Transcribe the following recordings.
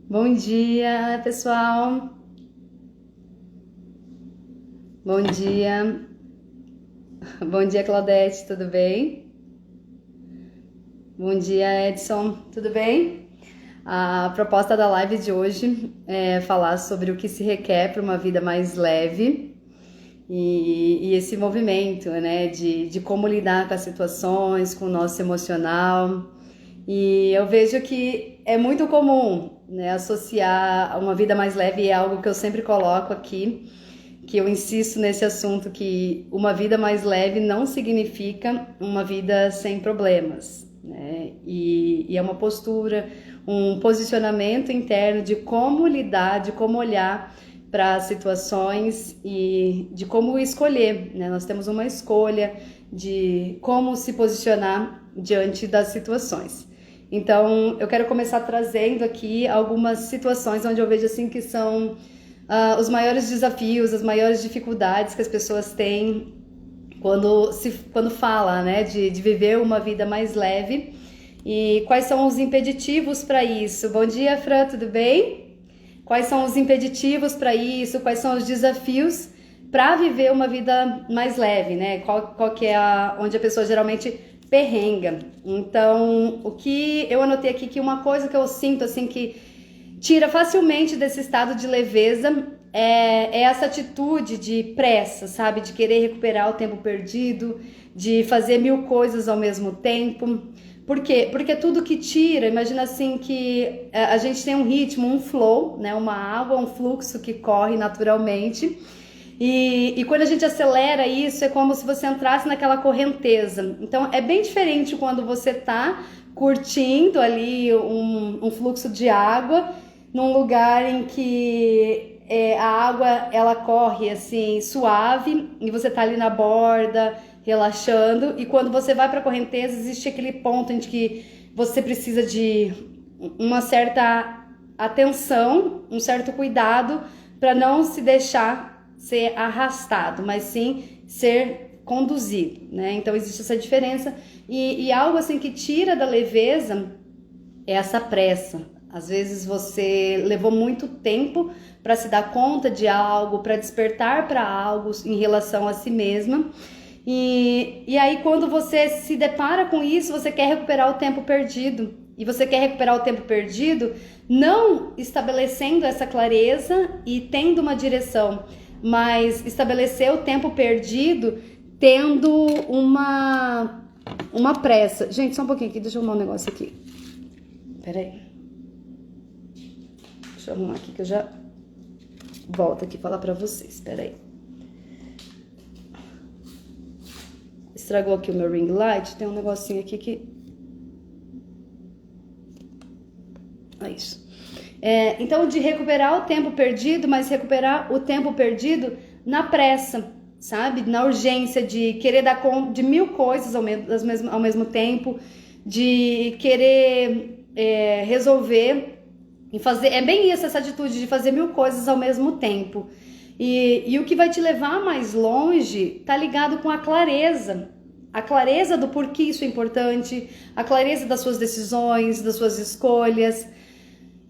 Bom dia, pessoal. Bom dia. Bom dia, Claudete, tudo bem? Bom dia, Edson, tudo bem? A proposta da live de hoje é falar sobre o que se requer para uma vida mais leve e esse movimento, né, de como lidar com as situações, com o nosso emocional. E eu vejo que é muito comum, né, associar uma vida mais leve, é algo que eu sempre coloco aqui, que eu insisto nesse assunto, que uma vida mais leve não significa uma vida sem problemas, né? E é uma postura, um posicionamento interno de como lidar, de como olhar para as situações e de como escolher, né? Nós temos uma escolha de como se posicionar diante das situações. Então, eu quero começar trazendo aqui algumas situações onde eu vejo assim que são os maiores desafios, as maiores dificuldades que as pessoas têm quando fala, né, de viver uma vida mais leve e quais são os impeditivos para isso. Bom dia, Fran, tudo bem? Quais são os impeditivos para isso? Quais são os desafios para viver uma vida mais leve, né? Qual que é onde a pessoa geralmente perrenga. Então, o que eu anotei aqui, que uma coisa que eu sinto assim que tira facilmente desse estado de leveza é essa atitude de pressa, sabe? De querer recuperar o tempo perdido, de fazer 1000 coisas ao mesmo tempo. Por quê? Porque tudo que tira, imagina assim que a gente tem um ritmo, um flow, né? Uma água, um fluxo que corre naturalmente. E quando a gente acelera isso, é como se você entrasse naquela correnteza. Então, é bem diferente quando você tá curtindo ali um fluxo de água num lugar em que a água ela corre assim suave e você tá ali na borda relaxando, e quando você vai para a correnteza existe aquele ponto em que você precisa de uma certa atenção, um certo cuidado para não se deixar ser arrastado, mas sim ser conduzido, né? Então existe essa diferença e algo assim que tira da leveza é essa pressa. Às vezes você levou muito tempo para se dar conta de algo, para despertar para algo em relação a si mesma. E aí quando você se depara com isso, você quer recuperar o tempo perdido. E você quer recuperar o tempo perdido não estabelecendo essa clareza e tendo uma direção, mas estabelecer o tempo perdido tendo uma pressa. Gente, só um pouquinho aqui, deixa eu arrumar um negócio aqui. Peraí. Deixa eu arrumar aqui que eu já volto aqui falar pra vocês. Peraí. Estragou aqui o meu ring light. Tem um negocinho aqui que... É isso. Então, de recuperar o tempo perdido, mas recuperar o tempo perdido na pressa, sabe? Na urgência de querer dar conta de 1000 coisas ao mesmo tempo, de querer resolver e fazer. É bem isso, essa atitude de fazer 1000 coisas ao mesmo tempo. E o que vai te levar mais longe tá ligado com a clareza. A clareza do porquê isso é importante, a clareza das suas decisões, das suas escolhas.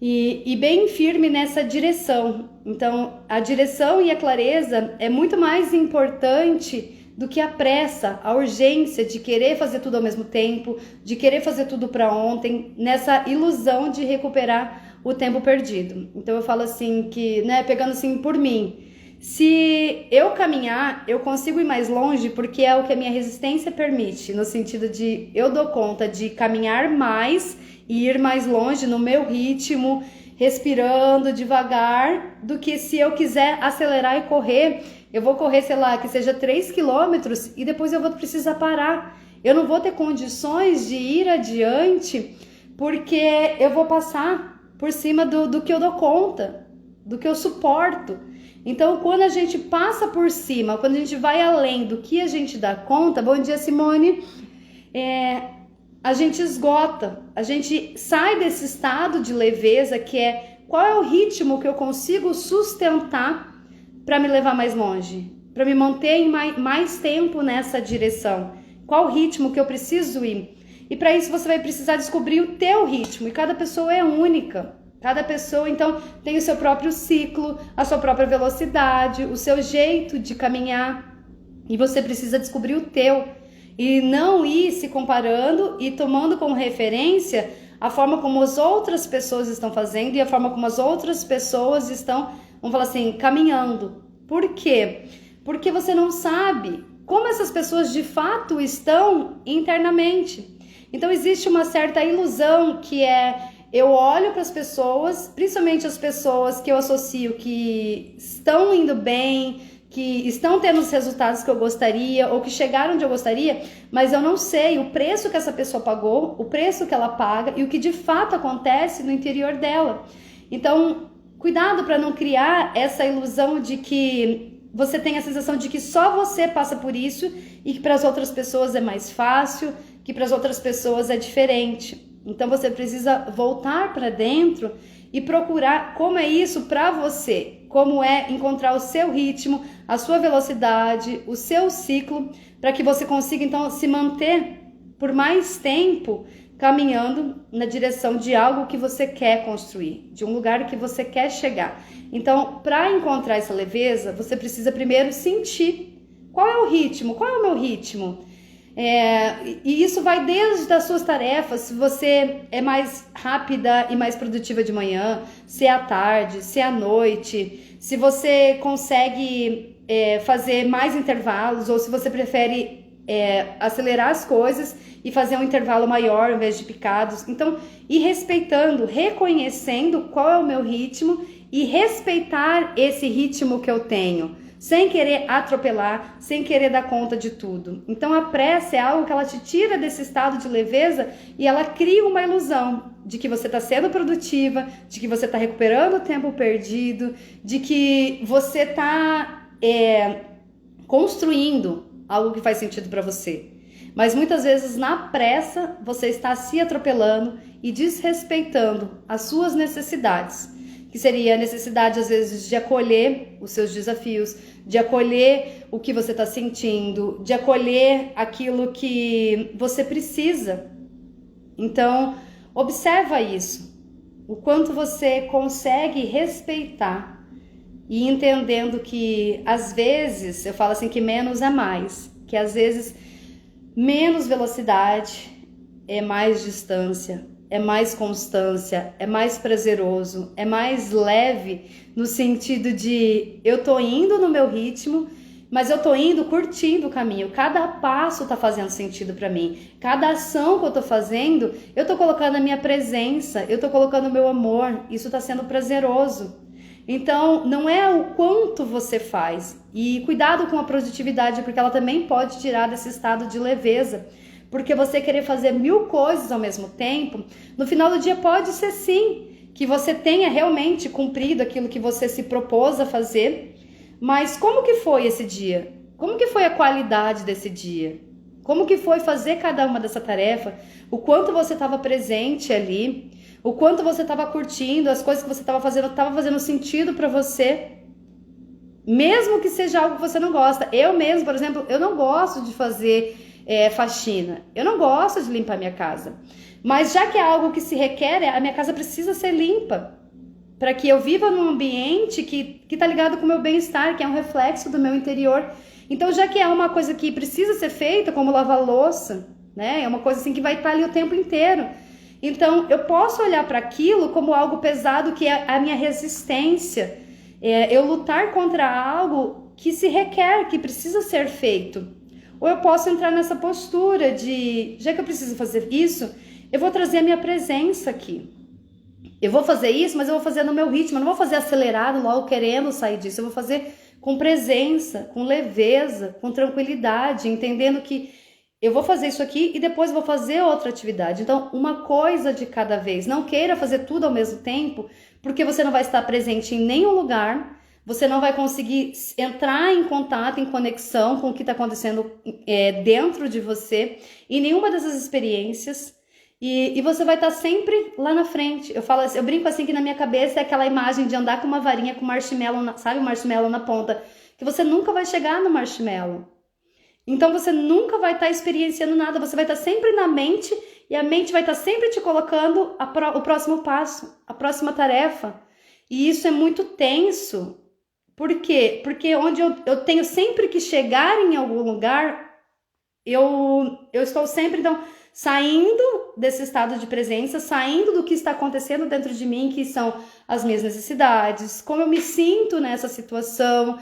E bem firme nessa direção. Então, a direção e a clareza é muito mais importante do que a pressa, a urgência de querer fazer tudo ao mesmo tempo, de querer fazer tudo para ontem, nessa ilusão de recuperar o tempo perdido. Então, eu falo assim que, né, pegando assim por mim, se eu caminhar, eu consigo ir mais longe porque é o que a minha resistência permite, no sentido de eu dou conta de caminhar mais e ir mais longe no meu ritmo, respirando devagar, do que se eu quiser acelerar e correr, eu vou correr, sei lá, que seja 3 quilômetros e depois eu vou precisar parar. Eu não vou ter condições de ir adiante porque eu vou passar por cima do que eu dou conta, do que eu suporto. Então, quando a gente passa por cima, quando a gente vai além do que a gente dá conta, bom dia, Simone, a gente esgota, a gente sai desse estado de leveza que é qual é o ritmo que eu consigo sustentar para me levar mais longe, para me manter em mais tempo nessa direção, qual o ritmo que eu preciso ir. E para isso você vai precisar descobrir o teu ritmo, e cada pessoa é única. Cada pessoa, então, tem o seu próprio ciclo, a sua própria velocidade, o seu jeito de caminhar. E você precisa descobrir o teu. E não ir se comparando e tomando como referência a forma como as outras pessoas estão fazendo e a forma como as outras pessoas estão, vamos falar assim, caminhando. Por quê? Porque você não sabe como essas pessoas de fato estão internamente. Então existe uma certa ilusão que eu olho para as pessoas, principalmente as pessoas que eu associo que estão indo bem, que estão tendo os resultados que eu gostaria ou que chegaram onde eu gostaria, mas eu não sei o preço que essa pessoa pagou, o preço que ela paga e o que de fato acontece no interior dela. Então, cuidado para não criar essa ilusão de que você tem a sensação de que só você passa por isso e que para as outras pessoas é mais fácil, que para as outras pessoas é diferente. Então você precisa voltar para dentro e procurar como é isso para você, como é encontrar o seu ritmo, a sua velocidade, o seu ciclo, para que você consiga então se manter por mais tempo caminhando na direção de algo que você quer construir, de um lugar que você quer chegar. Então, para encontrar essa leveza, você precisa primeiro sentir qual é o ritmo, qual é o meu ritmo. E isso vai desde as suas tarefas, se você é mais rápida e mais produtiva de manhã, se é à tarde, se é à noite, se você consegue fazer mais intervalos ou se você prefere acelerar as coisas e fazer um intervalo maior ao invés de picados. Então, ir respeitando, reconhecendo qual é o meu ritmo e respeitar esse ritmo que eu tenho, sem querer atropelar, sem querer dar conta de tudo. Então a pressa é algo que ela te tira desse estado de leveza e ela cria uma ilusão de que você está sendo produtiva, de que você está recuperando o tempo perdido, de que você está construindo algo que faz sentido para você. Mas muitas vezes na pressa você está se atropelando e desrespeitando as suas necessidades, que seria a necessidade às vezes de acolher os seus desafios, de acolher o que você está sentindo, de acolher aquilo que você precisa. Então, observa isso, o quanto você consegue respeitar e entendendo que às vezes, eu falo assim que menos é mais, que às vezes menos velocidade é mais distância, é mais constância, é mais prazeroso, é mais leve no sentido de eu tô indo no meu ritmo, mas eu tô indo curtindo o caminho. Cada passo tá fazendo sentido para mim. Cada ação que eu tô fazendo, eu tô colocando a minha presença, eu tô colocando o meu amor. Isso tá sendo prazeroso. Então, não é o quanto você faz. E cuidado com a produtividade, porque ela também pode tirar desse estado de leveza. Porque você querer fazer 1000 coisas ao mesmo tempo, no final do dia pode ser sim, que você tenha realmente cumprido aquilo que você se propôs a fazer, mas como que foi esse dia? Como que foi a qualidade desse dia? Como que foi fazer cada uma dessa tarefa? O quanto você estava presente ali? O quanto você estava curtindo? As coisas que você estava fazendo sentido para você? Mesmo que seja algo que você não gosta. Eu mesmo, por exemplo, eu não gosto de fazer faxina. Eu não gosto de limpar minha casa. Mas já que é algo que se requer, a minha casa precisa ser limpa. Para que eu viva num ambiente que tá ligado com o meu bem-estar, que é um reflexo do meu interior. Então, já que é uma coisa que precisa ser feita, como lavar louça, né? É uma coisa assim que vai estar ali o tempo inteiro. Então, eu posso olhar para aquilo como algo pesado, que é a minha resistência. Eu lutar contra algo que se requer, que precisa ser feito. Ou eu posso entrar nessa postura de, já que eu preciso fazer isso, eu vou trazer a minha presença aqui. Eu vou fazer isso, mas eu vou fazer no meu ritmo. Eu não vou fazer acelerado, logo querendo sair disso. Eu vou fazer com presença, com leveza, com tranquilidade, entendendo que eu vou fazer isso aqui e depois vou fazer outra atividade. Então, uma coisa de cada vez. Não queira fazer tudo ao mesmo tempo, porque você não vai estar presente em nenhum lugar. Você não vai conseguir entrar em contato, em conexão com o que está acontecendo dentro de você, em nenhuma dessas experiências. E você vai estar sempre lá na frente. Eu brinco assim que na minha cabeça é aquela imagem de andar com uma varinha com marshmallow, sabe, o marshmallow na ponta, que você nunca vai chegar no marshmallow. Então você nunca vai estar experienciando nada, você vai estar sempre na mente E a mente vai estar sempre te colocando o próximo passo, a próxima tarefa. E isso é muito tenso. Por quê? Porque onde eu tenho sempre que chegar em algum lugar, eu estou sempre, então, saindo desse estado de presença, saindo do que está acontecendo dentro de mim, que são as minhas necessidades, como eu me sinto nessa situação,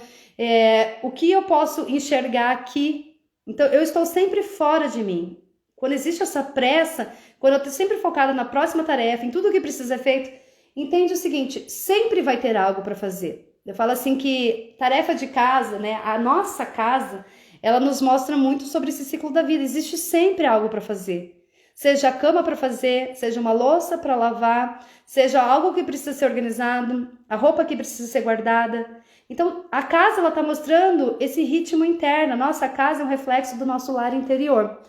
o que eu posso enxergar aqui. Então, eu estou sempre fora de mim. Quando existe essa pressa, quando eu estou sempre focada na próxima tarefa, em tudo que precisa ser feito, entende o seguinte, sempre vai ter algo para fazer. Eu falo assim que tarefa de casa, né, a nossa casa, ela nos mostra muito sobre esse ciclo da vida. Existe sempre algo para fazer. Seja a cama para fazer, seja uma louça para lavar, seja algo que precisa ser organizado, a roupa que precisa ser guardada. Então, a casa ela está mostrando esse ritmo interno. A nossa casa é um reflexo do nosso lar interior.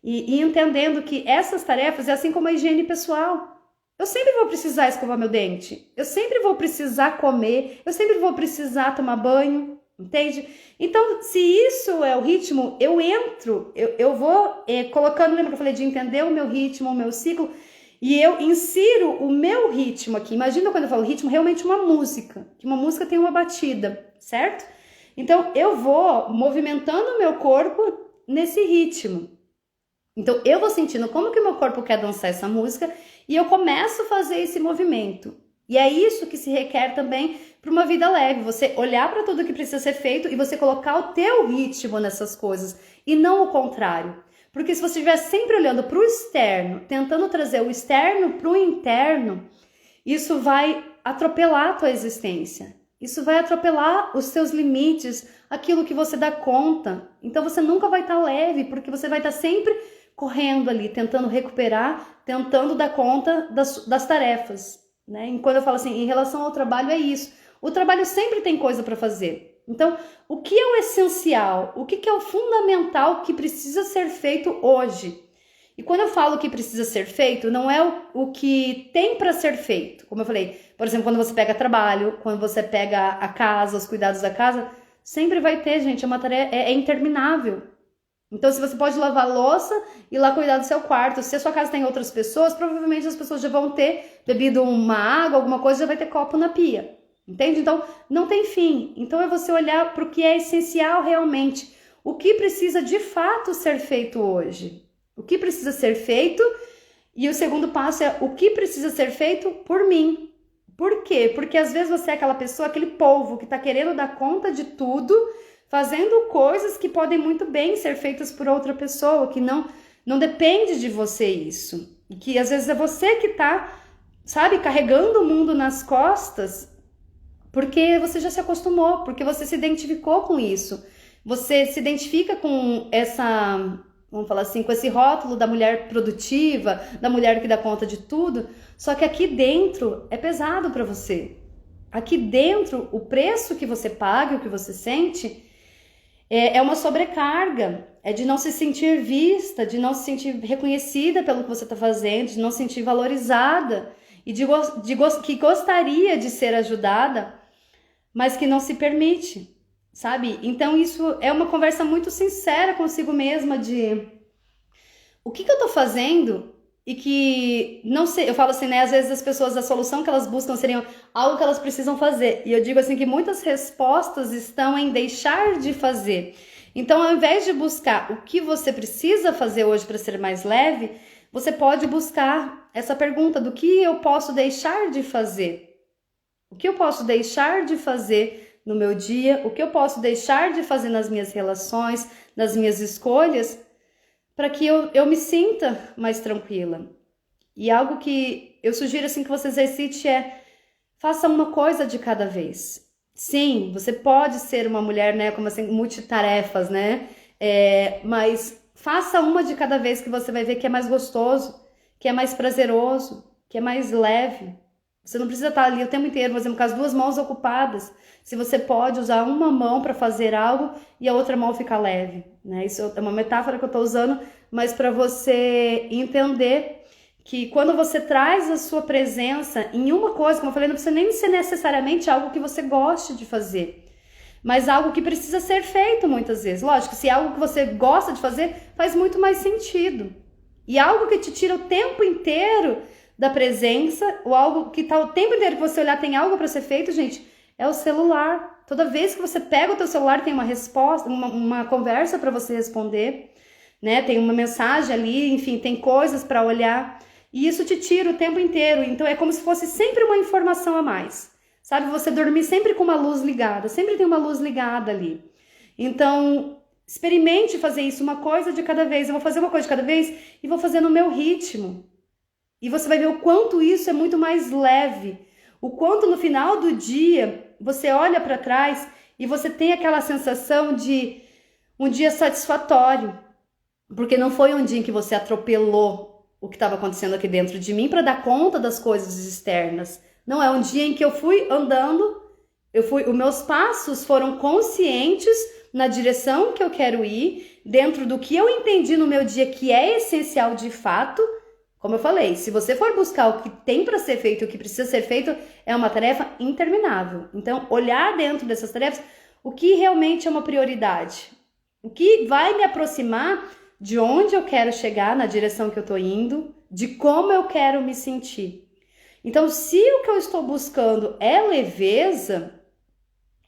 E entendendo que essas tarefas é assim como a higiene pessoal. Eu sempre vou precisar escovar meu dente. Eu sempre vou precisar comer. Eu sempre vou precisar tomar banho. Entende? Então, se isso é o ritmo, eu entro, eu vou colocando, lembra que eu falei de entender o meu ritmo, o meu ciclo, e eu insiro o meu ritmo aqui. Imagina quando eu falo ritmo, realmente uma música, que uma música tem uma batida, certo? Então, eu vou movimentando o meu corpo nesse ritmo. Então, eu vou sentindo como que o meu corpo quer dançar essa música e eu começo a fazer esse movimento. E é isso que se requer também para uma vida leve, você olhar para tudo que precisa ser feito e você colocar o teu ritmo nessas coisas e não o contrário. Porque se você estiver sempre olhando para o externo, tentando trazer o externo para o interno, isso vai atropelar a tua existência. Isso vai atropelar os seus limites, aquilo que você dá conta. Então você nunca vai estar leve, porque você vai estar sempre correndo ali, tentando recuperar, tentando dar conta das tarefas. Né? E quando eu falo assim, em relação ao trabalho, é isso. O trabalho sempre tem coisa para fazer. Então, o que é o essencial? O que é o fundamental que precisa ser feito hoje? E quando eu falo que precisa ser feito, não é o que tem para ser feito. Como eu falei, por exemplo, quando você pega trabalho, quando você pega a casa, os cuidados da casa, sempre vai ter, gente, é uma tarefa, é interminável. Então, se você pode lavar louça e ir lá cuidar do seu quarto, se a sua casa tem outras pessoas, provavelmente as pessoas já vão ter bebido uma água, alguma coisa, já vai ter copo na pia. Entende? Então, não tem fim. Então, é você olhar para o que é essencial realmente. O que precisa de fato ser feito hoje? O que precisa ser feito? E o segundo passo é o que precisa ser feito por mim. Por quê? Porque às vezes você é aquela pessoa, aquele polvo que está querendo dar conta de tudo, fazendo coisas que podem muito bem ser feitas por outra pessoa, que não depende de você isso. E que às vezes é você que está, sabe, carregando o mundo nas costas, porque você já se acostumou, porque você se identificou com isso. Você se identifica com essa, vamos falar assim, com esse rótulo da mulher produtiva, da mulher que dá conta de tudo, só que aqui dentro é pesado para você. Aqui dentro, o preço que você paga, o que você sente, é uma sobrecarga, é de não se sentir vista, de não se sentir reconhecida pelo que você está fazendo, de não se sentir valorizada e que gostaria de ser ajudada, mas que não se permite, sabe? Então isso é uma conversa muito sincera consigo mesma de o que eu tô fazendo e que, não sei, eu falo assim, né, às vezes as pessoas, a solução que elas buscam seria algo que elas precisam fazer, e eu digo assim que muitas respostas estão em deixar de fazer. Então, ao invés de buscar o que você precisa fazer hoje para ser mais leve, você pode buscar essa pergunta do que eu posso deixar de fazer. O que eu posso deixar de fazer no meu dia, o que eu posso deixar de fazer nas minhas relações, nas minhas escolhas, para que eu me sinta mais tranquila. E algo que eu sugiro assim que você exercite é faça uma coisa de cada vez. Sim, você pode ser uma mulher, né, como assim, multitarefas, né? Mas faça uma de cada vez que você vai ver que é mais gostoso, que é mais prazeroso, que é mais leve. Você não precisa estar ali o tempo inteiro, por exemplo, com as duas mãos ocupadas. Se você pode usar uma mão para fazer algo e a outra mão ficar leve, né? Isso é uma metáfora que eu estou usando, mas para você entender que quando você traz a sua presença em uma coisa, como eu falei, não precisa nem ser necessariamente algo que você goste de fazer, mas algo que precisa ser feito muitas vezes. Lógico, se é algo que você gosta de fazer, faz muito mais sentido. E algo que te tira o tempo inteiro da presença, ou algo que tá o tempo inteiro que você olhar tem algo para ser feito, gente, é o celular. Toda vez que você pega o teu celular tem uma resposta, uma conversa para você responder, né? Tem uma mensagem ali, enfim, tem coisas para olhar. E isso te tira o tempo inteiro. Então é como se fosse sempre uma informação a mais. Sabe, você dormir sempre com uma luz ligada, sempre tem uma luz ligada ali. Então, experimente fazer isso, uma coisa de cada vez. Eu vou fazer uma coisa de cada vez e vou fazer no meu ritmo. E você vai ver o quanto isso é muito mais leve. O quanto no final do dia você olha para trás e você tem aquela sensação de um dia satisfatório. Porque não foi um dia em que você atropelou o que estava acontecendo aqui dentro de mim para dar conta das coisas externas. Não, é um dia em que eu fui andando, os meus passos foram conscientes na direção que eu quero ir, dentro do que eu entendi no meu dia que é essencial de fato. Como eu falei, se você for buscar o que tem para ser feito, o que precisa ser feito, é uma tarefa interminável. Então, olhar dentro dessas tarefas, o que realmente é uma prioridade, o que vai me aproximar de onde eu quero chegar, na direção que eu tô indo, de como eu quero me sentir. Então, se o que eu estou buscando é leveza,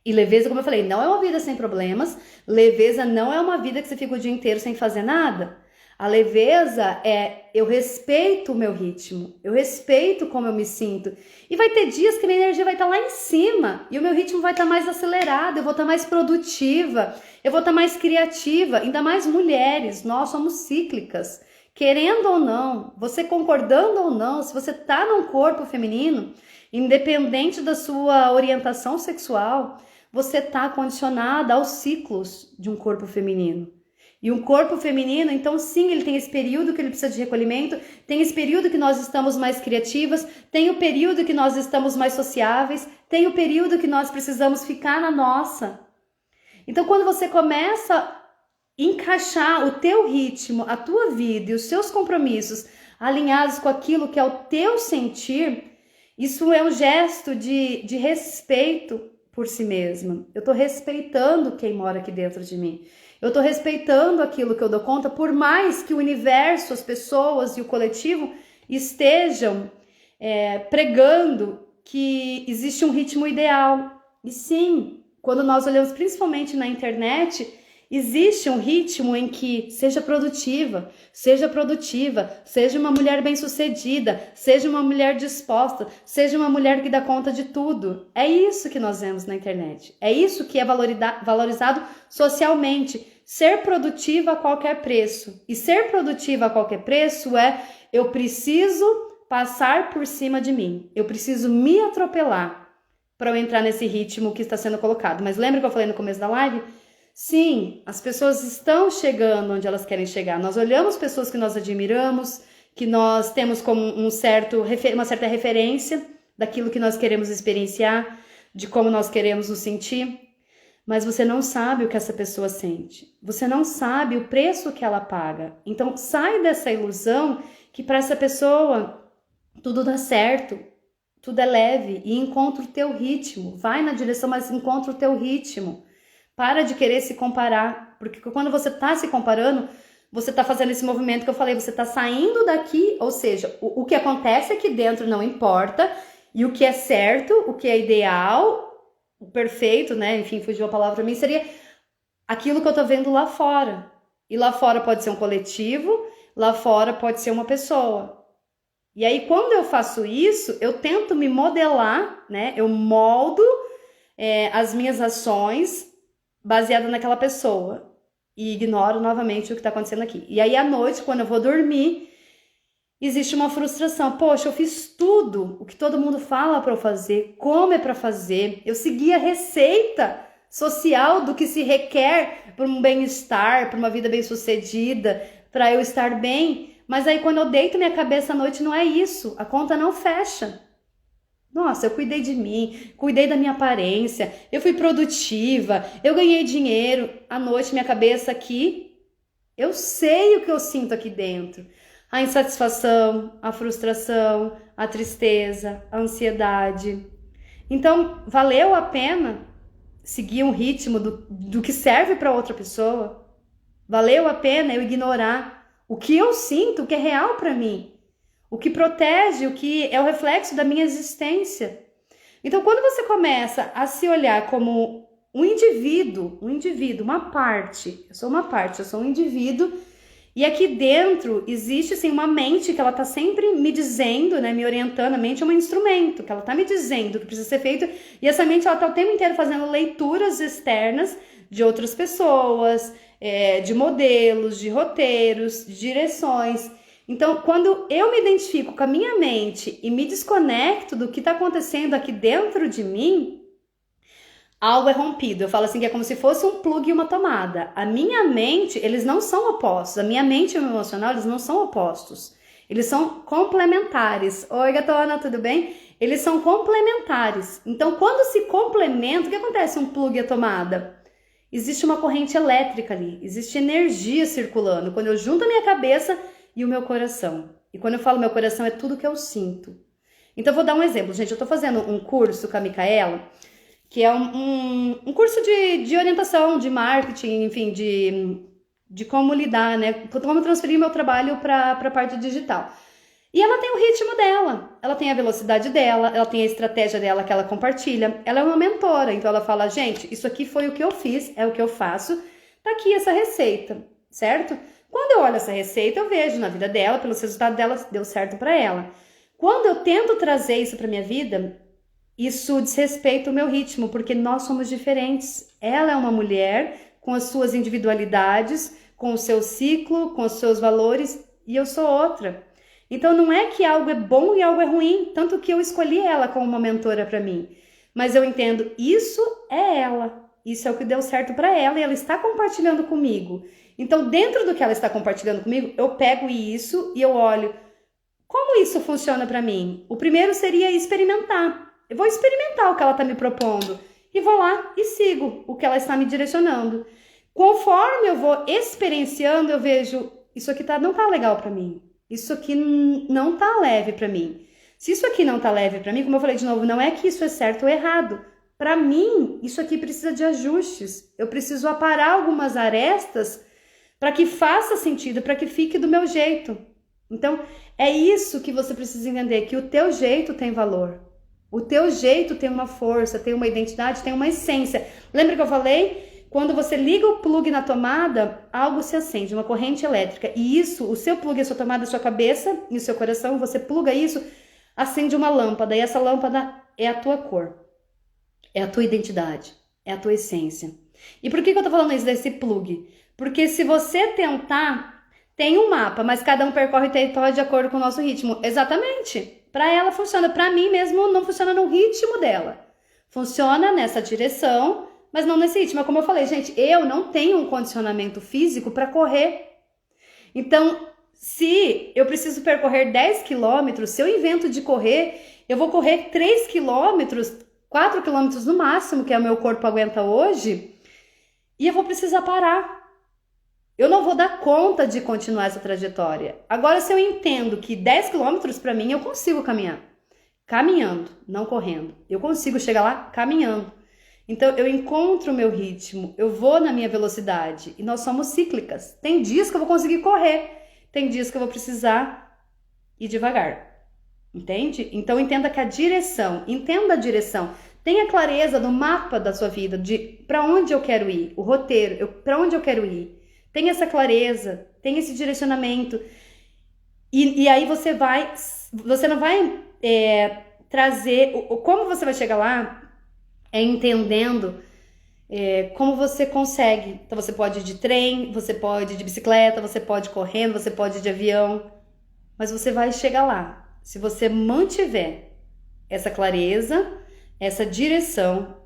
e leveza, como eu falei, não é uma vida sem problemas, leveza não é uma vida que você fica o dia inteiro sem fazer nada. A leveza é, eu respeito o meu ritmo, eu respeito como eu me sinto. E vai ter dias que minha energia vai estar lá em cima, e o meu ritmo vai estar mais acelerado, eu vou estar mais produtiva, eu vou estar mais criativa, ainda mais mulheres, nós somos cíclicas. Querendo ou não, você concordando ou não, se você tá num corpo feminino, independente da sua orientação sexual, você tá condicionada aos ciclos de um corpo feminino. E um corpo feminino, então sim, ele tem esse período que ele precisa de recolhimento, tem esse período que nós estamos mais criativas, tem o período que nós estamos mais sociáveis, tem o período que nós precisamos ficar na nossa. Então quando você começa a encaixar o teu ritmo, a tua vida e os seus compromissos alinhados com aquilo que é o teu sentir, isso é um gesto de respeito por si mesma. Eu tô respeitando quem mora aqui dentro de mim. Eu tô respeitando aquilo que eu dou conta, por mais que o universo, as pessoas e o coletivo estejam pregando que existe um ritmo ideal. E sim, quando nós olhamos principalmente na internet, existe um ritmo em que seja produtiva, seja uma mulher bem-sucedida, seja uma mulher disposta, seja uma mulher que dá conta de tudo. É isso que nós vemos na internet. É isso que é valorizado socialmente. Ser produtiva a qualquer preço. E ser produtiva a qualquer preço é: eu preciso passar por cima de mim. Eu preciso me atropelar para eu entrar nesse ritmo que está sendo colocado. Mas lembra que eu falei no começo da live? Sim, as pessoas estão chegando onde elas querem chegar. Nós olhamos pessoas que nós admiramos, que nós temos como uma certa referência daquilo que nós queremos experienciar, de como nós queremos nos sentir, mas você não sabe o que essa pessoa sente. Você não sabe o preço que ela paga. Então, sai dessa ilusão que para essa pessoa tudo dá certo, tudo é leve, e encontra o teu ritmo. Vai na direção, mas encontra o teu ritmo. Para de querer se comparar, porque quando você está se comparando, você está fazendo esse movimento que eu falei, você está saindo daqui, ou seja, o que acontece aqui dentro não importa, e o que é certo, o que é ideal, o perfeito, né? Enfim, fugiu a palavra para mim, seria aquilo que eu tô vendo lá fora. E lá fora pode ser um coletivo, lá fora pode ser uma pessoa. E aí, quando eu faço isso, eu tento me modelar, né? Eu moldo as minhas ações baseada naquela pessoa e ignoro novamente o que está acontecendo aqui. E aí à noite, quando eu vou dormir, existe uma frustração. Poxa, eu fiz tudo o que todo mundo fala para eu fazer, como é para fazer. Eu segui a receita social do que se requer para um bem-estar, para uma vida bem-sucedida, para eu estar bem. Mas aí quando eu deito minha cabeça à noite, não é isso. A conta não fecha. Nossa, eu cuidei de mim, cuidei da minha aparência, eu fui produtiva, eu ganhei dinheiro. À noite, minha cabeça aqui, eu sei o que eu sinto aqui dentro. A insatisfação, a frustração, a tristeza, a ansiedade. Então, valeu a pena seguir um ritmo do que serve para outra pessoa? Valeu a pena eu ignorar o que eu sinto, o que é real para mim, o que protege, o que é o reflexo da minha existência. Então, quando você começa a se olhar como um indivíduo, uma parte, eu sou um indivíduo, e aqui dentro existe assim uma mente que ela tá sempre me dizendo, né, me orientando. A mente é um instrumento que ela tá me dizendo o que precisa ser feito, e essa mente ela tá o tempo inteiro fazendo leituras externas de outras pessoas, de modelos, de roteiros, de direções. Então, quando eu me identifico com a minha mente e me desconecto do que está acontecendo aqui dentro de mim, algo é rompido. Eu falo assim que é como se fosse um plug e uma tomada. A minha mente, eles não são opostos. A minha mente e o meu emocional, eles não são opostos. Eles são complementares. Oi, gatona, tudo bem? Eles são complementares. Então, quando se complementa, o que acontece um plug e a tomada? Existe uma corrente elétrica ali, existe energia circulando. Quando eu junto a minha cabeça e o meu coração. E quando eu falo meu coração, é tudo que eu sinto. Então, eu vou dar um exemplo. Gente, eu tô fazendo um curso com a Micaela, que é um curso de orientação, de marketing, enfim, de como lidar, né? Como transferir meu trabalho para a parte digital. E ela tem o ritmo dela, ela tem a velocidade dela, ela tem a estratégia dela que ela compartilha. Ela é uma mentora, então ela fala, gente, isso aqui foi o que eu fiz, é o que eu faço, tá aqui essa receita, certo? Quando eu olho essa receita, eu vejo na vida dela, pelos resultados dela, deu certo para ela. Quando eu tento trazer isso para minha vida, isso desrespeita o meu ritmo, porque nós somos diferentes. Ela é uma mulher com as suas individualidades, com o seu ciclo, com os seus valores, e eu sou outra. Então não é que algo é bom e algo é ruim, tanto que eu escolhi ela como uma mentora para mim. Mas eu entendo, isso é ela, isso é o que deu certo para ela e ela está compartilhando comigo. Então dentro do que ela está compartilhando comigo, eu pego isso e eu olho como isso funciona para mim. O primeiro seria experimentar. Eu vou experimentar o que ela está me propondo e vou lá e sigo o que ela está me direcionando. Conforme eu vou experienciando, eu vejo, isso aqui não tá legal para mim. Isso aqui não tá leve para mim. Se isso aqui não tá leve para mim, como eu falei de novo, não é que isso é certo ou errado. Para mim, isso aqui precisa de ajustes. Eu preciso aparar algumas arestas para que faça sentido, para que fique do meu jeito. Então, é isso que você precisa entender, que o teu jeito tem valor. O teu jeito tem uma força, tem uma identidade, tem uma essência. Lembra que eu falei? Quando você liga o plug na tomada, algo se acende, uma corrente elétrica. E isso, o seu plug, a sua tomada, a sua cabeça e o seu coração, você pluga isso, acende uma lâmpada. E essa lâmpada é a tua cor, é a tua identidade, é a tua essência. E por que eu tô falando isso desse plug? Porque se você tentar, tem um mapa, mas cada um percorre o território de acordo com o nosso ritmo. Exatamente. Para ela funciona, para mim mesmo não funciona no ritmo dela. Funciona nessa direção, mas não nesse ritmo. Como eu falei, gente, eu não tenho um condicionamento físico para correr. Então, se eu preciso percorrer 10 quilômetros, se eu invento de correr, eu vou correr 3 quilômetros, 4 quilômetros no máximo, que é o meu corpo aguenta hoje, e eu vou precisar parar. Eu não vou dar conta de continuar essa trajetória. Agora, se eu entendo que 10 quilômetros para mim eu consigo caminhar. Caminhando, não correndo. Eu consigo chegar lá caminhando. Então, eu encontro o meu ritmo, eu vou na minha velocidade. E nós somos cíclicas. Tem dias que eu vou conseguir correr. Tem dias que eu vou precisar ir devagar. Entende? Então, entenda que entenda a direção. Tenha clareza do mapa da sua vida, de para onde eu quero ir, o roteiro, para onde eu quero ir. Tenha essa clareza, tenha esse direcionamento. E aí você não vai trazer, como você vai chegar lá é entendendo como você consegue. Então você pode ir de trem, você pode ir de bicicleta, você pode ir correndo, você pode ir de avião, mas você vai chegar lá. Se você mantiver essa clareza, essa direção,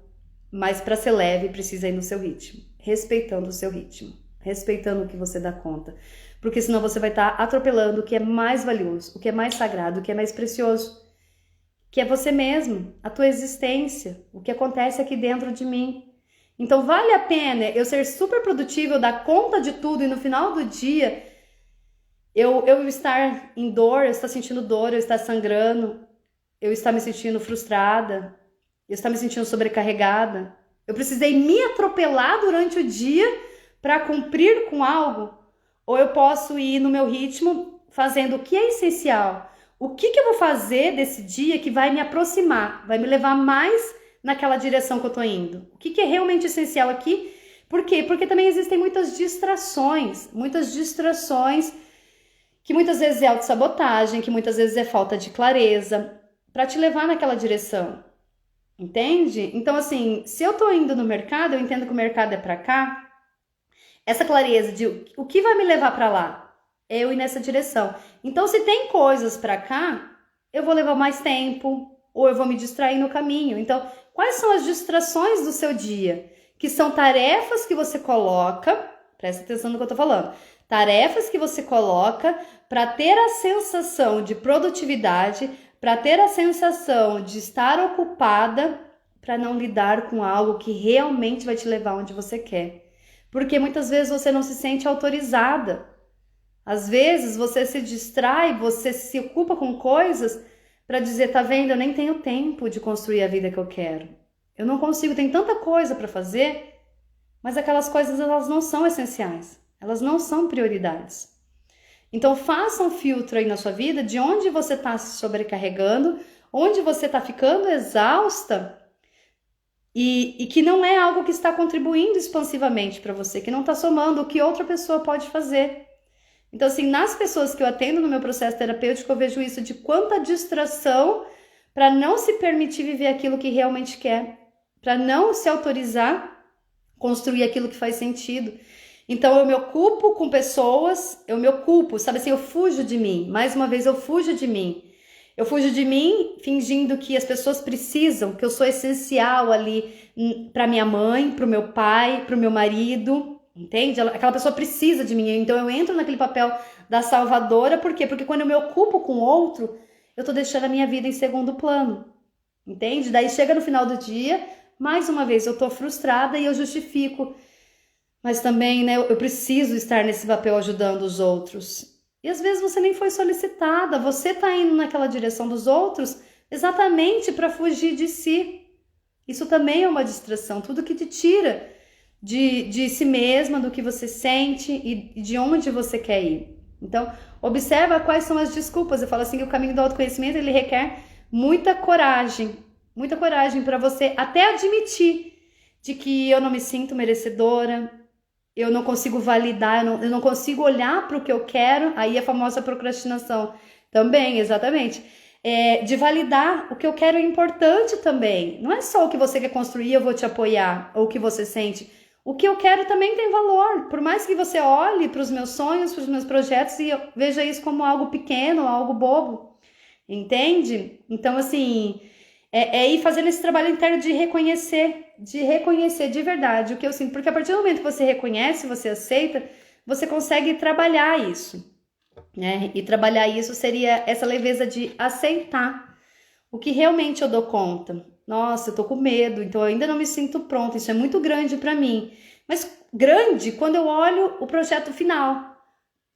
mas para ser leve precisa ir no seu ritmo, respeitando o seu ritmo, respeitando o que você dá conta, porque senão você vai estar atropelando o que é mais valioso, o que é mais sagrado, o que é mais precioso, que é você mesmo, a tua existência, o que acontece aqui dentro de mim. Então vale a pena eu ser super produtiva, eu dar conta de tudo e no final do dia eu estar em dor, eu estar sentindo dor, eu estar sangrando, eu estar me sentindo frustrada, eu estar me sentindo sobrecarregada. Eu precisei me atropelar durante o dia para cumprir com algo? ou eu posso ir no meu ritmo fazendo o que é essencial. O que eu vou fazer desse dia que vai me aproximar, vai me levar mais naquela direção que eu tô indo? O que é realmente essencial aqui? Por quê? Porque também existem muitas distrações que muitas vezes é autossabotagem, que muitas vezes é falta de clareza, para te levar naquela direção. Entende? Então, assim, se eu tô indo no mercado, eu entendo que o mercado é para cá, essa clareza de o que vai me levar para lá, é eu ir nessa direção. Então, se tem coisas para cá, eu vou levar mais tempo, ou eu vou me distrair no caminho. Então, quais são as distrações do seu dia? Que são tarefas que você coloca, presta atenção no que eu tô falando, tarefas que você coloca para ter a sensação de produtividade, para ter a sensação de estar ocupada, para não lidar com algo que realmente vai te levar onde você quer. Porque muitas vezes você não se sente autorizada. Às vezes você se distrai, você se ocupa com coisas para dizer, tá vendo, eu nem tenho tempo de construir a vida que eu quero. Eu não consigo, tem tanta coisa para fazer, mas aquelas coisas elas não são essenciais. Elas não são prioridades. Então faça um filtro aí na sua vida de onde você está se sobrecarregando, onde você está ficando exausta e que não é algo que está contribuindo expansivamente para você, que não está somando o que outra pessoa pode fazer. Então, assim, nas pessoas que eu atendo no meu processo terapêutico, eu vejo isso de quanta distração para não se permitir viver aquilo que realmente quer, para não se autorizar construir aquilo que faz sentido. Então, eu me ocupo com pessoas, eu me ocupo, sabe assim, eu fujo de mim. Mais uma vez, eu fujo de mim. Eu fujo de mim fingindo que as pessoas precisam, que eu sou essencial ali para minha mãe, para o meu pai, para o meu marido, entende? Aquela pessoa precisa de mim, então eu entro naquele papel da salvadora, por quê? Porque quando eu me ocupo com outro, eu tô deixando a minha vida em segundo plano, entende? Daí chega no final do dia, mais uma vez eu tô frustrada e eu justifico, mas também, né, eu preciso estar nesse papel ajudando os outros. E às vezes você nem foi solicitada, você tá indo naquela direção dos outros exatamente para fugir de si. Isso também é uma distração, tudo que te tira de si mesma, do que você sente e de onde você quer ir. Então, observa quais são as desculpas. Eu falo assim que o caminho do autoconhecimento ele requer muita coragem para você até admitir de que eu não me sinto merecedora, eu não consigo validar, eu não consigo olhar para o que eu quero, aí a famosa procrastinação também, exatamente. De validar o que eu quero é importante também. Não é só o que você quer construir, eu vou te apoiar, ou o que você sente. O que eu quero também tem valor. Por mais que você olhe para os meus sonhos, para os meus projetos e eu veja isso como algo pequeno, algo bobo. Entende? Então, assim, ir fazendo esse trabalho interno de reconhecer de verdade o que eu sinto. Porque a partir do momento que você reconhece, você aceita, você consegue trabalhar isso, né? E trabalhar isso seria essa leveza de aceitar o que realmente eu dou conta. Nossa, eu tô com medo, então eu ainda não me sinto pronta, isso é muito grande para mim. Mas grande quando eu olho o projeto final,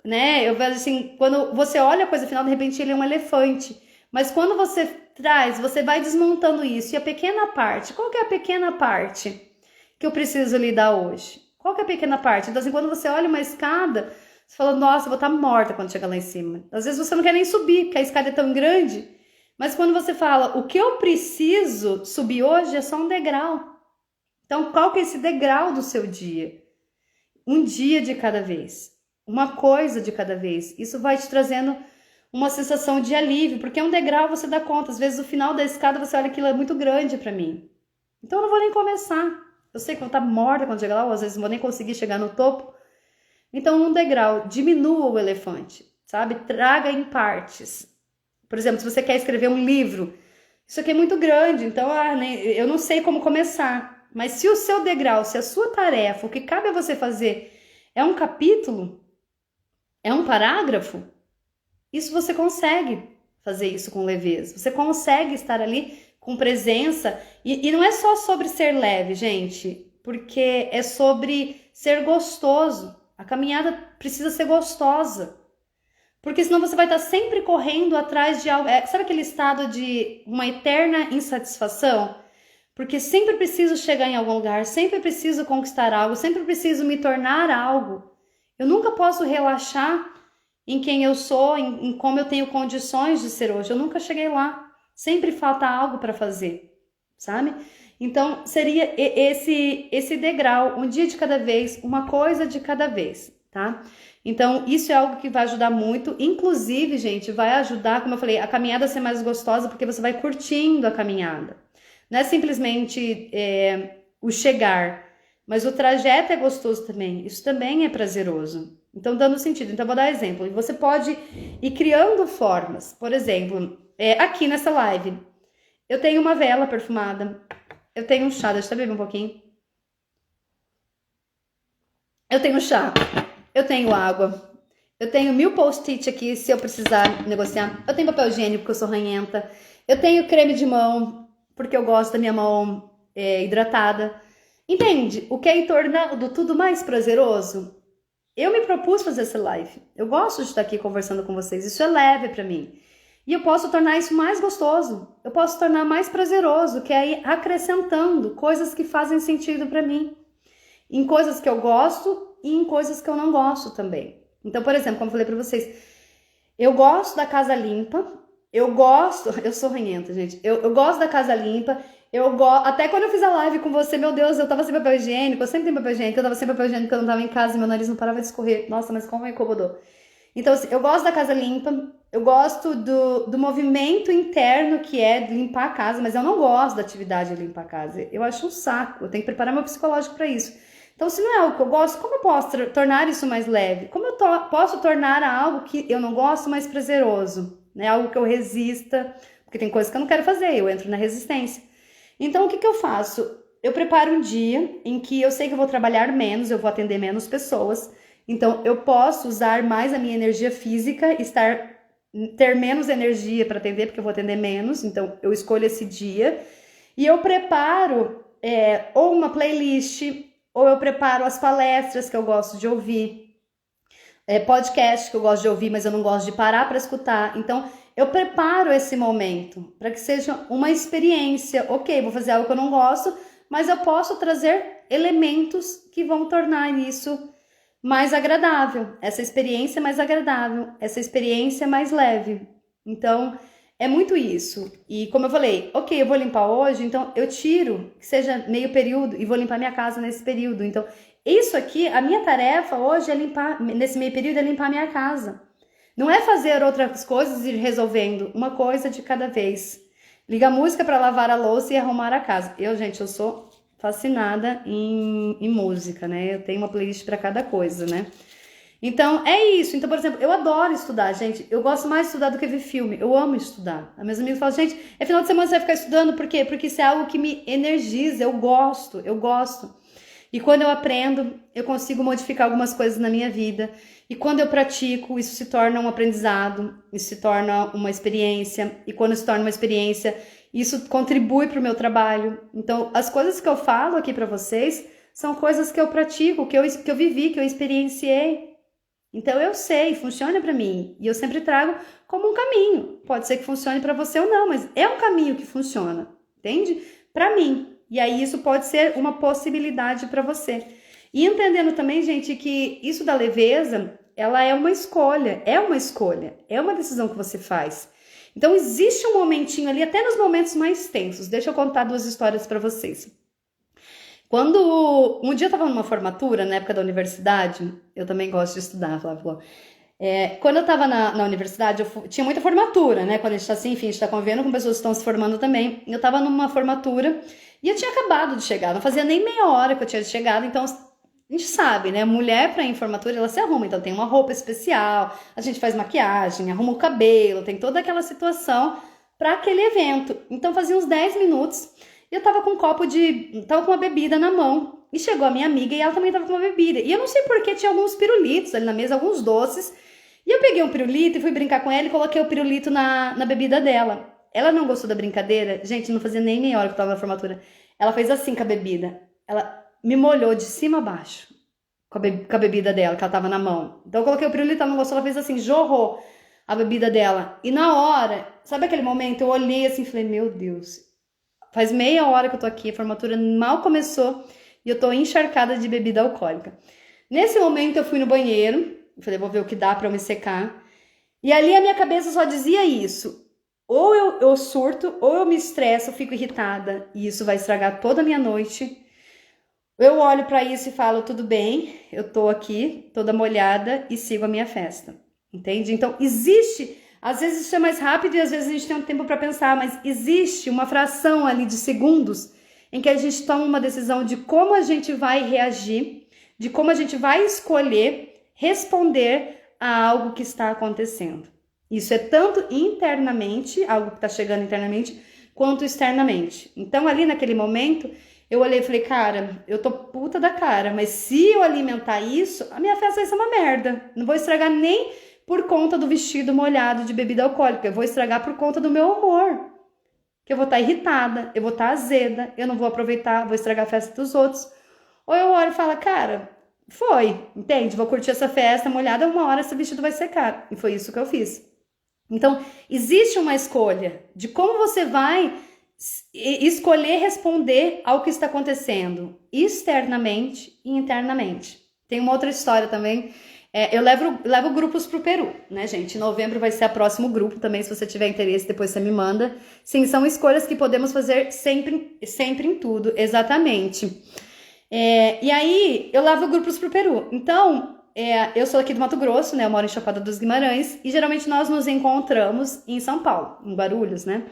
né? Eu vejo assim, quando você olha a coisa final, de repente ele é um elefante. Mas quando você traz, você vai desmontando isso. E a pequena parte, qual que é a pequena parte que eu preciso lidar hoje? Qual que é a pequena parte? Então assim, quando você olha uma escada, você fala, nossa, eu vou estar morta quando chegar lá em cima. Às vezes você não quer nem subir, porque a escada é tão grande. Mas quando você fala, o que eu preciso subir hoje é só um degrau. Então, qual que é esse degrau do seu dia? Um dia de cada vez. Uma coisa de cada vez. Isso vai te trazendo uma sensação de alívio, porque é um degrau, você dá conta. Às vezes, no final da escada, você olha aquilo é muito grande para mim. Então, eu não vou nem começar. Eu sei que eu vou estar morta quando chegar lá, ou às vezes não vou nem conseguir chegar no topo. Então, um degrau, diminua o elefante, sabe? Traga em partes. Por exemplo, se você quer escrever um livro, isso aqui é muito grande, então eu não sei como começar. Mas se o seu degrau, se a sua tarefa, o que cabe a você fazer é um capítulo, é um parágrafo, isso você consegue fazer isso com leveza. Você consegue estar ali com presença. E não é só sobre ser leve, gente, porque é sobre ser gostoso. A caminhada precisa ser gostosa. Porque senão você vai estar sempre correndo atrás de algo. Sabe aquele estado de uma eterna insatisfação? Porque sempre preciso chegar em algum lugar, sempre preciso conquistar algo, sempre preciso me tornar algo. Eu nunca posso relaxar em quem eu sou, em como eu tenho condições de ser hoje. Eu nunca cheguei lá. Sempre falta algo para fazer, sabe? Então, seria esse degrau, um dia de cada vez, uma coisa de cada vez, tá? Então, isso é algo que vai ajudar muito. Inclusive, gente, vai ajudar, como eu falei, a caminhada a ser mais gostosa, porque você vai curtindo a caminhada. Não é simplesmente o chegar, mas o trajeto é gostoso também. Isso também é prazeroso. Então, dando sentido. Então, vou dar exemplo. Você pode ir criando formas. Por exemplo, aqui nessa live, eu tenho uma vela perfumada. Eu tenho um chá. Deixa eu beber um pouquinho. Eu tenho chá. Eu tenho água. Eu tenho 1000 post-it aqui, se eu precisar negociar. Eu tenho papel higiênico, porque eu sou ranhenta. Eu tenho creme de mão, porque eu gosto da minha mão hidratada. Entende? O que é tornando tudo mais prazeroso? Eu me propus fazer essa live. Eu gosto de estar aqui conversando com vocês. Isso é leve pra mim. E eu posso tornar isso mais gostoso. Eu posso tornar mais prazeroso, que é ir acrescentando coisas que fazem sentido pra mim. Em coisas que eu gosto e em coisas que eu não gosto também. Então, por exemplo, como eu falei pra vocês, eu gosto da casa limpa. Eu sou ranhenta, gente. Eu gosto da casa limpa. Até quando eu fiz a live com você, meu Deus, eu tava sem papel higiênico. Eu sempre tenho papel higiênico. Eu tava sem papel higiênico, eu não tava em casa e meu nariz não parava de escorrer. Nossa, mas como me incomodou. Então, assim, eu gosto da casa limpa. Eu gosto do movimento interno que é de limpar a casa, mas eu não gosto da atividade de limpar a casa. Eu acho um saco. Eu tenho que preparar meu psicológico pra isso. Então, se não é algo que eu gosto, como eu posso tornar isso mais leve? Como eu posso tornar algo que eu não gosto mais prazeroso? Né? Algo que eu resista, porque tem coisas que eu não quero fazer, eu entro na resistência. Então, o que eu faço? Eu preparo um dia em que eu sei que eu vou trabalhar menos, eu vou atender menos pessoas. Então, eu posso usar mais a minha energia física, ter menos energia para atender, porque eu vou atender menos. Então, eu escolho esse dia. E eu preparo ou uma playlist, ou eu preparo as palestras que eu gosto de ouvir. Podcast que eu gosto de ouvir, mas eu não gosto de parar para escutar. Então, eu preparo esse momento para que seja uma experiência. Ok, vou fazer algo que eu não gosto, mas eu posso trazer elementos que vão tornar isso mais agradável. Essa experiência mais agradável, essa experiência mais leve. Então, é muito isso. E como eu falei, ok, eu vou limpar hoje, então eu tiro, que seja meio período, e vou limpar minha casa nesse período. Então, isso aqui, a minha tarefa hoje é limpar, nesse meio período, é limpar minha casa. Não é fazer outras coisas e ir resolvendo, uma coisa de cada vez. Liga a música para lavar a louça e arrumar a casa. Eu sou fascinada em música, né? Eu tenho uma playlist para cada coisa, né? Então, é isso. Então, por exemplo, eu adoro estudar, gente. Eu gosto mais de estudar do que ver filme. Eu amo estudar. As minhas amigas falam, gente, é final de semana você vai ficar estudando. Por quê? Porque isso é algo que me energiza. Eu gosto. E quando eu aprendo, eu consigo modificar algumas coisas na minha vida. E quando eu pratico, isso se torna um aprendizado, isso se torna uma experiência. E quando se torna uma experiência, isso contribui para o meu trabalho. Então, as coisas que eu falo aqui para vocês são coisas que eu pratico, que eu vivi, que eu experienciei. Então, eu sei, funciona para mim. E eu sempre trago como um caminho. Pode ser que funcione para você ou não, mas é um caminho que funciona, entende? Para mim. E aí isso pode ser uma possibilidade para você. E entendendo também, gente, que isso da leveza, ela é uma escolha, é uma decisão que você faz. Então existe um momentinho ali, até nos momentos mais tensos. Deixa eu contar 2 histórias para vocês. Quando um dia eu tava numa formatura, na época da universidade, eu também gosto de estudar, Flávio. Quando eu tava na universidade, tinha muita formatura, né? Quando a gente tá assim, enfim, a gente tá convivendo com pessoas que estão se formando também. Eu tava numa formatura e eu tinha acabado de chegar, não fazia nem meia hora que eu tinha chegado, então a gente sabe, né? Mulher pra ir em formatura, ela se arruma, então tem uma roupa especial, a gente faz maquiagem, arruma o cabelo, tem toda aquela situação pra aquele evento. Então fazia uns 10 minutos e eu tava com tava com uma bebida na mão. E chegou a minha amiga e ela também tava com uma bebida. E eu não sei porque tinha alguns pirulitos ali na mesa, alguns doces. E eu peguei um pirulito e fui brincar com ela e coloquei o pirulito na bebida dela. Ela não gostou da brincadeira. Gente, não fazia nem meia hora que eu tava na formatura. Ela fez assim com a bebida. Ela me molhou de cima a baixo com a bebida dela, que ela tava na mão. Então eu coloquei o pirulito, ela não gostou, ela fez assim, jorrou a bebida dela. E na hora, sabe aquele momento? Eu olhei assim e falei, meu Deus, faz meia hora que eu tô aqui, a formatura mal começou e eu tô encharcada de bebida alcoólica. Nesse momento eu fui no banheiro, falei, vou ver o que dá pra eu me secar. E ali a minha cabeça só dizia isso. Ou eu surto, ou eu me estresso, eu fico irritada. E isso vai estragar toda a minha noite. Eu olho pra isso e falo, tudo bem, eu tô aqui, toda molhada e sigo a minha festa. Entende? Então, existe, às vezes isso é mais rápido e às vezes a gente tem um tempo pra pensar, mas existe uma fração ali de segundos em que a gente toma uma decisão de como a gente vai reagir, de como a gente vai escolher responder a algo que está acontecendo. Isso é tanto internamente, algo que está chegando internamente, quanto externamente. Então, ali naquele momento, eu olhei e falei, cara, eu tô puta da cara, mas se eu alimentar isso, a minha festa vai ser uma merda. Não vou estragar nem por conta do vestido molhado de bebida alcoólica, eu vou estragar por conta do meu humor. Que eu vou estar irritada, eu vou estar azeda, eu não vou aproveitar, vou estragar a festa dos outros. Ou eu olho e falo, cara, foi, entende? Vou curtir essa festa molhada, uma hora esse vestido vai secar. E foi isso que eu fiz. Então, existe uma escolha de como você vai escolher responder ao que está acontecendo externamente e internamente. Tem uma outra história também. Eu levo grupos para o Peru, né, gente? Em novembro vai ser o próximo grupo também, se você tiver interesse, depois você me manda. Sim, são escolhas que podemos fazer sempre em tudo, exatamente. E aí, eu levo grupos para o Peru. Então, eu sou aqui do Mato Grosso, né? Eu moro em Chapada dos Guimarães e geralmente nós nos encontramos em São Paulo, em Guarulhos, né?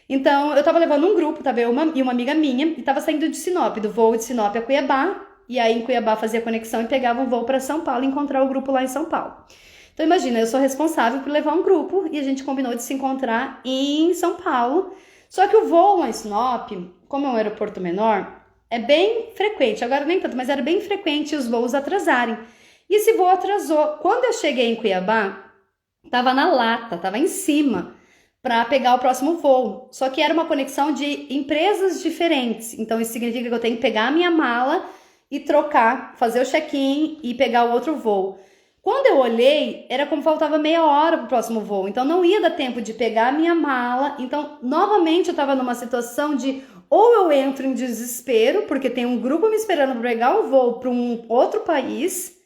Então, eu tava levando um grupo, tava eu e uma amiga minha, e tava saindo de Sinop, do voo de Sinop a Cuiabá, e aí em Cuiabá fazia conexão e pegava um voo para São Paulo e encontrar o grupo lá em São Paulo. Então, imagina, eu sou responsável por levar um grupo e a gente combinou de se encontrar em São Paulo. Só que o voo lá em Sinop, como é um aeroporto menor, é bem frequente, agora nem tanto, mas era bem frequente os voos atrasarem. E esse voo atrasou. Quando eu cheguei em Cuiabá, tava na lata, tava em cima para pegar o próximo voo. Só que era uma conexão de empresas diferentes. Então isso significa que eu tenho que pegar a minha mala e trocar, fazer o check-in e pegar o outro voo. Quando eu olhei, era como faltava meia hora para o próximo voo. Então não ia dar tempo de pegar a minha mala. Então, novamente eu estava numa situação de ou eu entro em desespero, porque tem um grupo me esperando para pegar um voo para um outro país,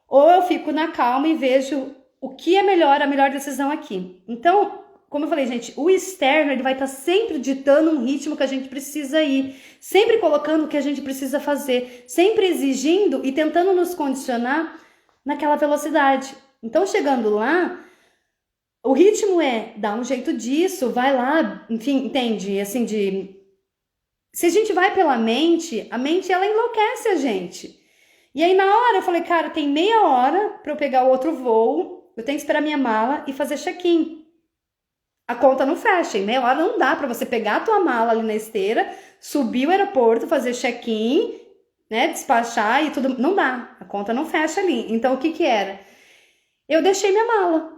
ou eu fico na calma e vejo o que é melhor, a melhor decisão aqui. Então, como eu falei, gente, o externo ele vai estar sempre ditando um ritmo que a gente precisa ir, sempre colocando o que a gente precisa fazer, sempre exigindo e tentando nos condicionar naquela velocidade. Então, chegando lá, o ritmo é dar um jeito disso, vai lá, enfim, entende? Assim, se a gente vai pela mente, a mente ela enlouquece a gente. E aí, na hora, eu falei, cara, tem meia hora para eu pegar o outro voo, eu tenho que esperar minha mala e fazer check-in. A conta não fecha, em meia hora não dá para você pegar a tua mala ali na esteira, subir o aeroporto, fazer check-in, né, despachar e tudo, não dá, a conta não fecha ali. Então o que que era? Eu deixei minha mala.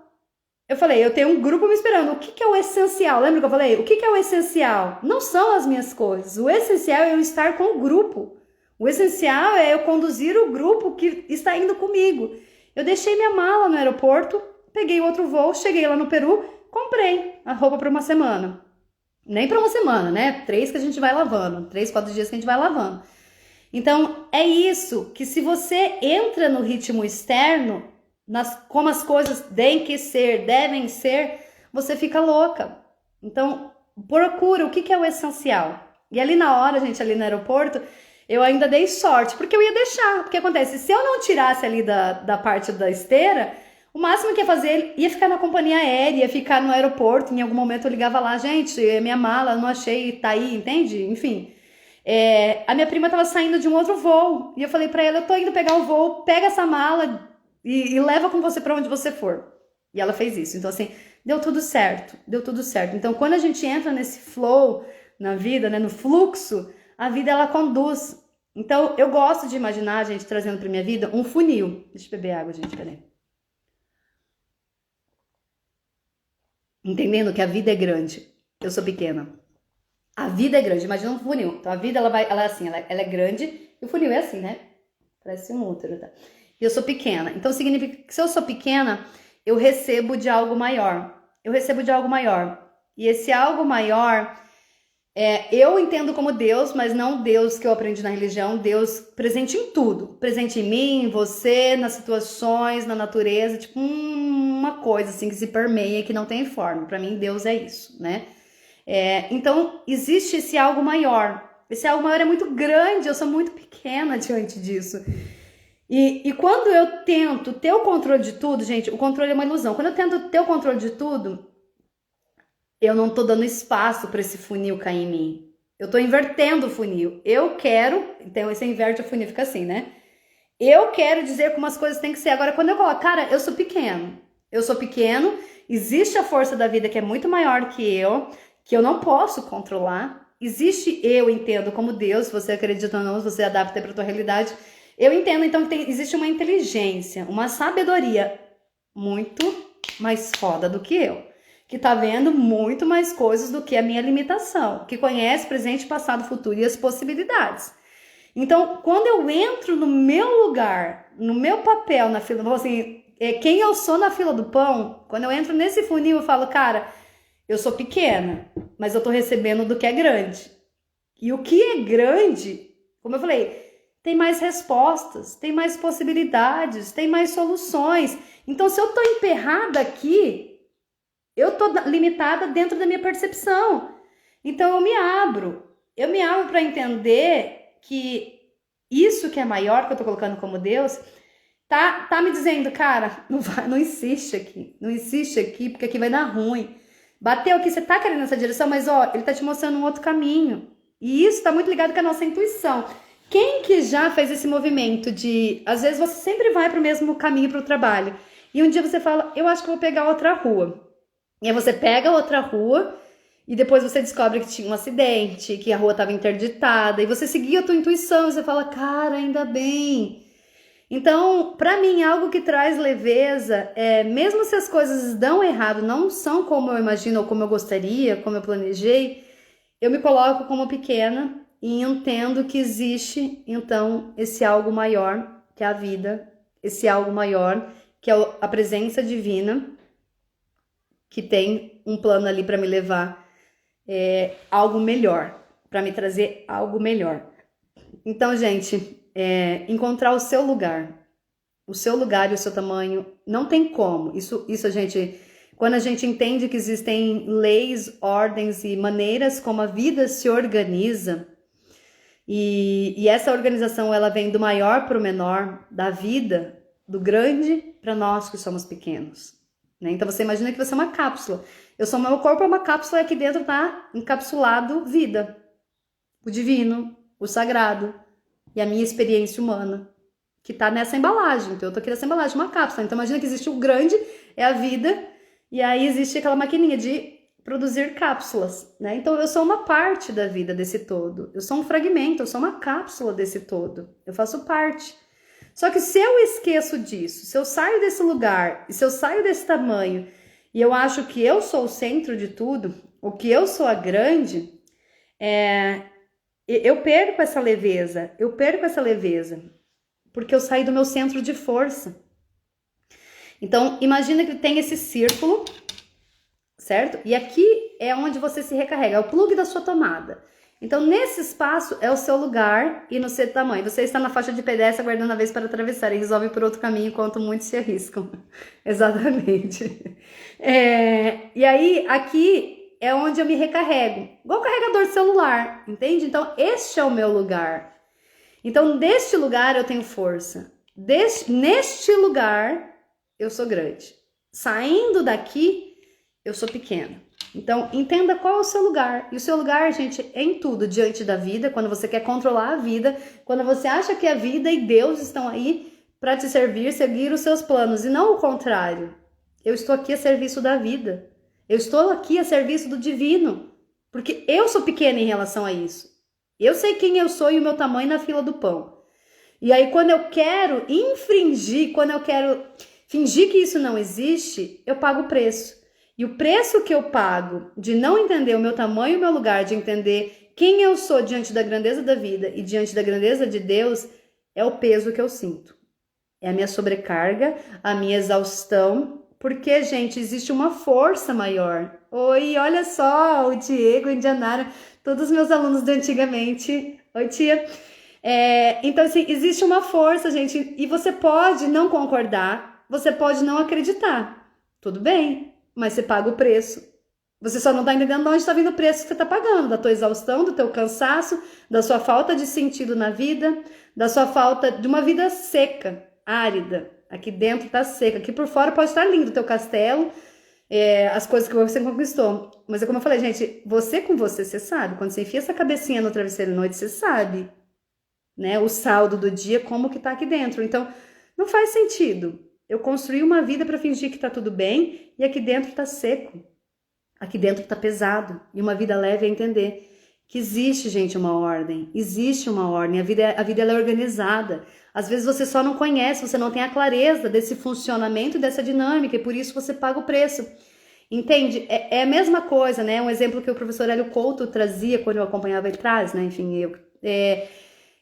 Eu falei, eu tenho um grupo me esperando. O que que é o essencial? Lembra que eu falei? O que que é o essencial? Não são as minhas coisas. O essencial é eu estar com o grupo. O essencial é eu conduzir o grupo que está indo comigo. Eu deixei minha mala no aeroporto, peguei outro voo, cheguei lá no Peru, comprei a roupa para uma semana. Nem para uma semana, né? 3 que a gente vai lavando. 3, 4 dias que a gente vai lavando. Então, é isso, que se você entra no ritmo externo, como as coisas têm que ser, devem ser, você fica louca. Então, procura o que é o essencial. E ali na hora, gente, ali no aeroporto, eu ainda dei sorte, porque eu ia deixar. Porque acontece, se eu não tirasse ali da parte da esteira, o máximo que ia fazer, ia ficar na companhia aérea, ia ficar no aeroporto, em algum momento eu ligava lá, gente, minha mala, não achei, tá aí, entende? Enfim. A minha prima tava saindo de um outro voo, e eu falei pra ela, eu tô indo pegar o voo, pega essa mala e leva com você pra onde você for. E ela fez isso, então assim, deu tudo certo, deu tudo certo. Então quando a gente entra nesse flow na vida, né, no fluxo, a vida ela conduz. Então eu gosto de imaginar, gente, trazendo pra minha vida, um funil. Deixa eu beber água, gente, peraí. Entendendo que a vida é grande, eu sou pequena. A vida é grande, imagina um funil. Então a vida ela é assim, ela é grande e o funil é assim, né? Parece um útero, tá? E eu sou pequena. Então significa que se eu sou pequena, eu recebo de algo maior. Eu recebo de algo maior. E esse algo maior Eu entendo como Deus, mas não Deus que eu aprendi na religião, Deus presente em tudo. Presente em mim, em você, nas situações, na natureza, tipo uma coisa assim que se permeia, que não tem forma. Para mim, Deus é isso, né? Então, existe esse algo maior. Esse algo maior é muito grande, eu sou muito pequena diante disso. E quando eu tento ter o controle de tudo, gente, o controle é uma ilusão. Quando eu tento ter o controle de tudo, eu não tô dando espaço para esse funil cair em mim. Eu tô invertendo o funil. Eu quero, então você inverte o funil, fica assim, né? Eu quero dizer como as coisas têm que ser. Agora, quando eu coloco, cara, eu sou pequeno, existe a força da vida que é muito maior que eu não posso controlar. Existe, eu entendo como Deus, se você acredita ou não, se você adapta para tua realidade. Eu entendo, então, que existe uma inteligência, uma sabedoria muito mais foda do que eu, que tá vendo muito mais coisas do que a minha limitação, que conhece presente, passado, futuro e as possibilidades. Então, quando eu entro no meu lugar, no meu papel na fila, assim, quem eu sou na fila do pão, quando eu entro nesse funil, eu falo, cara, eu sou pequena, mas eu tô recebendo do que é grande. E o que é grande, como eu falei, tem mais respostas, tem mais possibilidades, tem mais soluções. Então, se eu tô emperrada aqui, eu tô limitada dentro da minha percepção. Então, eu me abro para entender que isso que é maior, que eu tô colocando como Deus, tá me dizendo, cara, não insiste aqui, porque aqui vai dar ruim. Bateu aqui, você tá querendo nessa direção, mas ó, ele tá te mostrando um outro caminho. E isso tá muito ligado com a nossa intuição. Quem que já fez esse movimento de, às vezes você sempre vai pro mesmo caminho pro trabalho, e um dia você fala, eu acho que eu vou pegar outra rua. E aí você pega outra rua, e depois você descobre que tinha um acidente, que a rua estava interditada, e você seguia a tua intuição, e você fala, cara, ainda bem. Então, para mim, algo que traz leveza mesmo se as coisas dão errado, não são como eu imagino ou como eu gostaria, como eu planejei, eu me coloco como pequena e entendo que existe, então, esse algo maior que é a vida, esse algo maior que é a presença divina, que tem um plano ali para me levar algo melhor, para me trazer algo melhor. Então, gente, encontrar o seu lugar e o seu tamanho, não tem como. Isso a gente, quando a gente entende que existem leis, ordens e maneiras como a vida se organiza, e essa organização ela vem do maior para o menor, da vida, do grande para nós que somos pequenos. Né? Então você imagina que você é uma cápsula. Meu corpo é uma cápsula e aqui dentro tá encapsulado vida, o divino, o sagrado e a minha experiência humana, que tá nessa embalagem. Então eu tô aqui nessa embalagem, uma cápsula. Então imagina que existe o grande, é a vida, e aí existe aquela maquininha de produzir cápsulas, né? Então eu sou uma parte da vida desse todo. Eu sou um fragmento, eu sou uma cápsula desse todo. Eu faço parte. Só que se eu esqueço disso, se eu saio desse lugar, e se eu saio desse tamanho, e eu acho que eu sou o centro de tudo, ou que eu sou a grande, eu perco essa leveza, porque eu saí do meu centro de força. Então, imagina que tem esse círculo, certo? E aqui é onde você se recarrega, é o plug da sua tomada. Então, nesse espaço é o seu lugar e no seu tamanho. Você está na faixa de pedestre aguardando a vez para atravessar e resolve por outro caminho enquanto muitos se arriscam. Exatamente. E aí, aqui é onde eu me recarrego. Igual carregador de celular, entende? Então, este é o meu lugar. Então, deste lugar eu tenho força. Neste lugar, eu sou grande. Saindo daqui, eu sou pequena. Então, entenda qual é o seu lugar. E o seu lugar, gente, é em tudo, diante da vida, quando você quer controlar a vida, quando você acha que a vida e Deus estão aí para te servir, seguir os seus planos, e não o contrário. Eu estou aqui a serviço da vida. Eu estou aqui a serviço do divino, porque eu sou pequena em relação a isso. Eu sei quem eu sou e o meu tamanho na fila do pão. E aí, quando eu quero infringir, quando eu quero fingir que isso não existe, eu pago o preço. E o preço que eu pago de não entender o meu tamanho e o meu lugar, de entender quem eu sou diante da grandeza da vida e diante da grandeza de Deus, é o peso que eu sinto. É a minha sobrecarga, a minha exaustão, Porque, gente, existe uma força maior. Oi, olha só, o Diego, a Indianara, todos os meus alunos de antigamente. Oi, tia. Então, assim, existe uma força, gente, e você pode não concordar, você pode não acreditar. Tudo bem, mas você paga o preço. Você só não tá entendendo de onde está vindo o preço que você tá pagando, da tua exaustão, do teu cansaço, da sua falta de sentido na vida, da sua falta de uma vida seca, árida. Aqui dentro tá seca, aqui por fora pode estar lindo o teu castelo, as coisas que você conquistou. Mas é como eu falei, gente, você com você, você sabe. Quando você enfia essa cabecinha no travesseiro à noite, você sabe, né? O saldo do dia, como que tá aqui dentro. Então, não faz sentido. Eu construí uma vida para fingir que tá tudo bem e aqui dentro tá seco. Aqui dentro tá pesado. E uma vida leve é entender que existe, gente, uma ordem. Existe uma ordem. A vida ela é organizada. Às vezes você só não conhece, você não tem a clareza desse funcionamento e dessa dinâmica, e por isso você paga o preço. Entende? É a mesma coisa, né? Um exemplo que o professor Hélio Couto trazia quando eu acompanhava ele atrás, né? Enfim,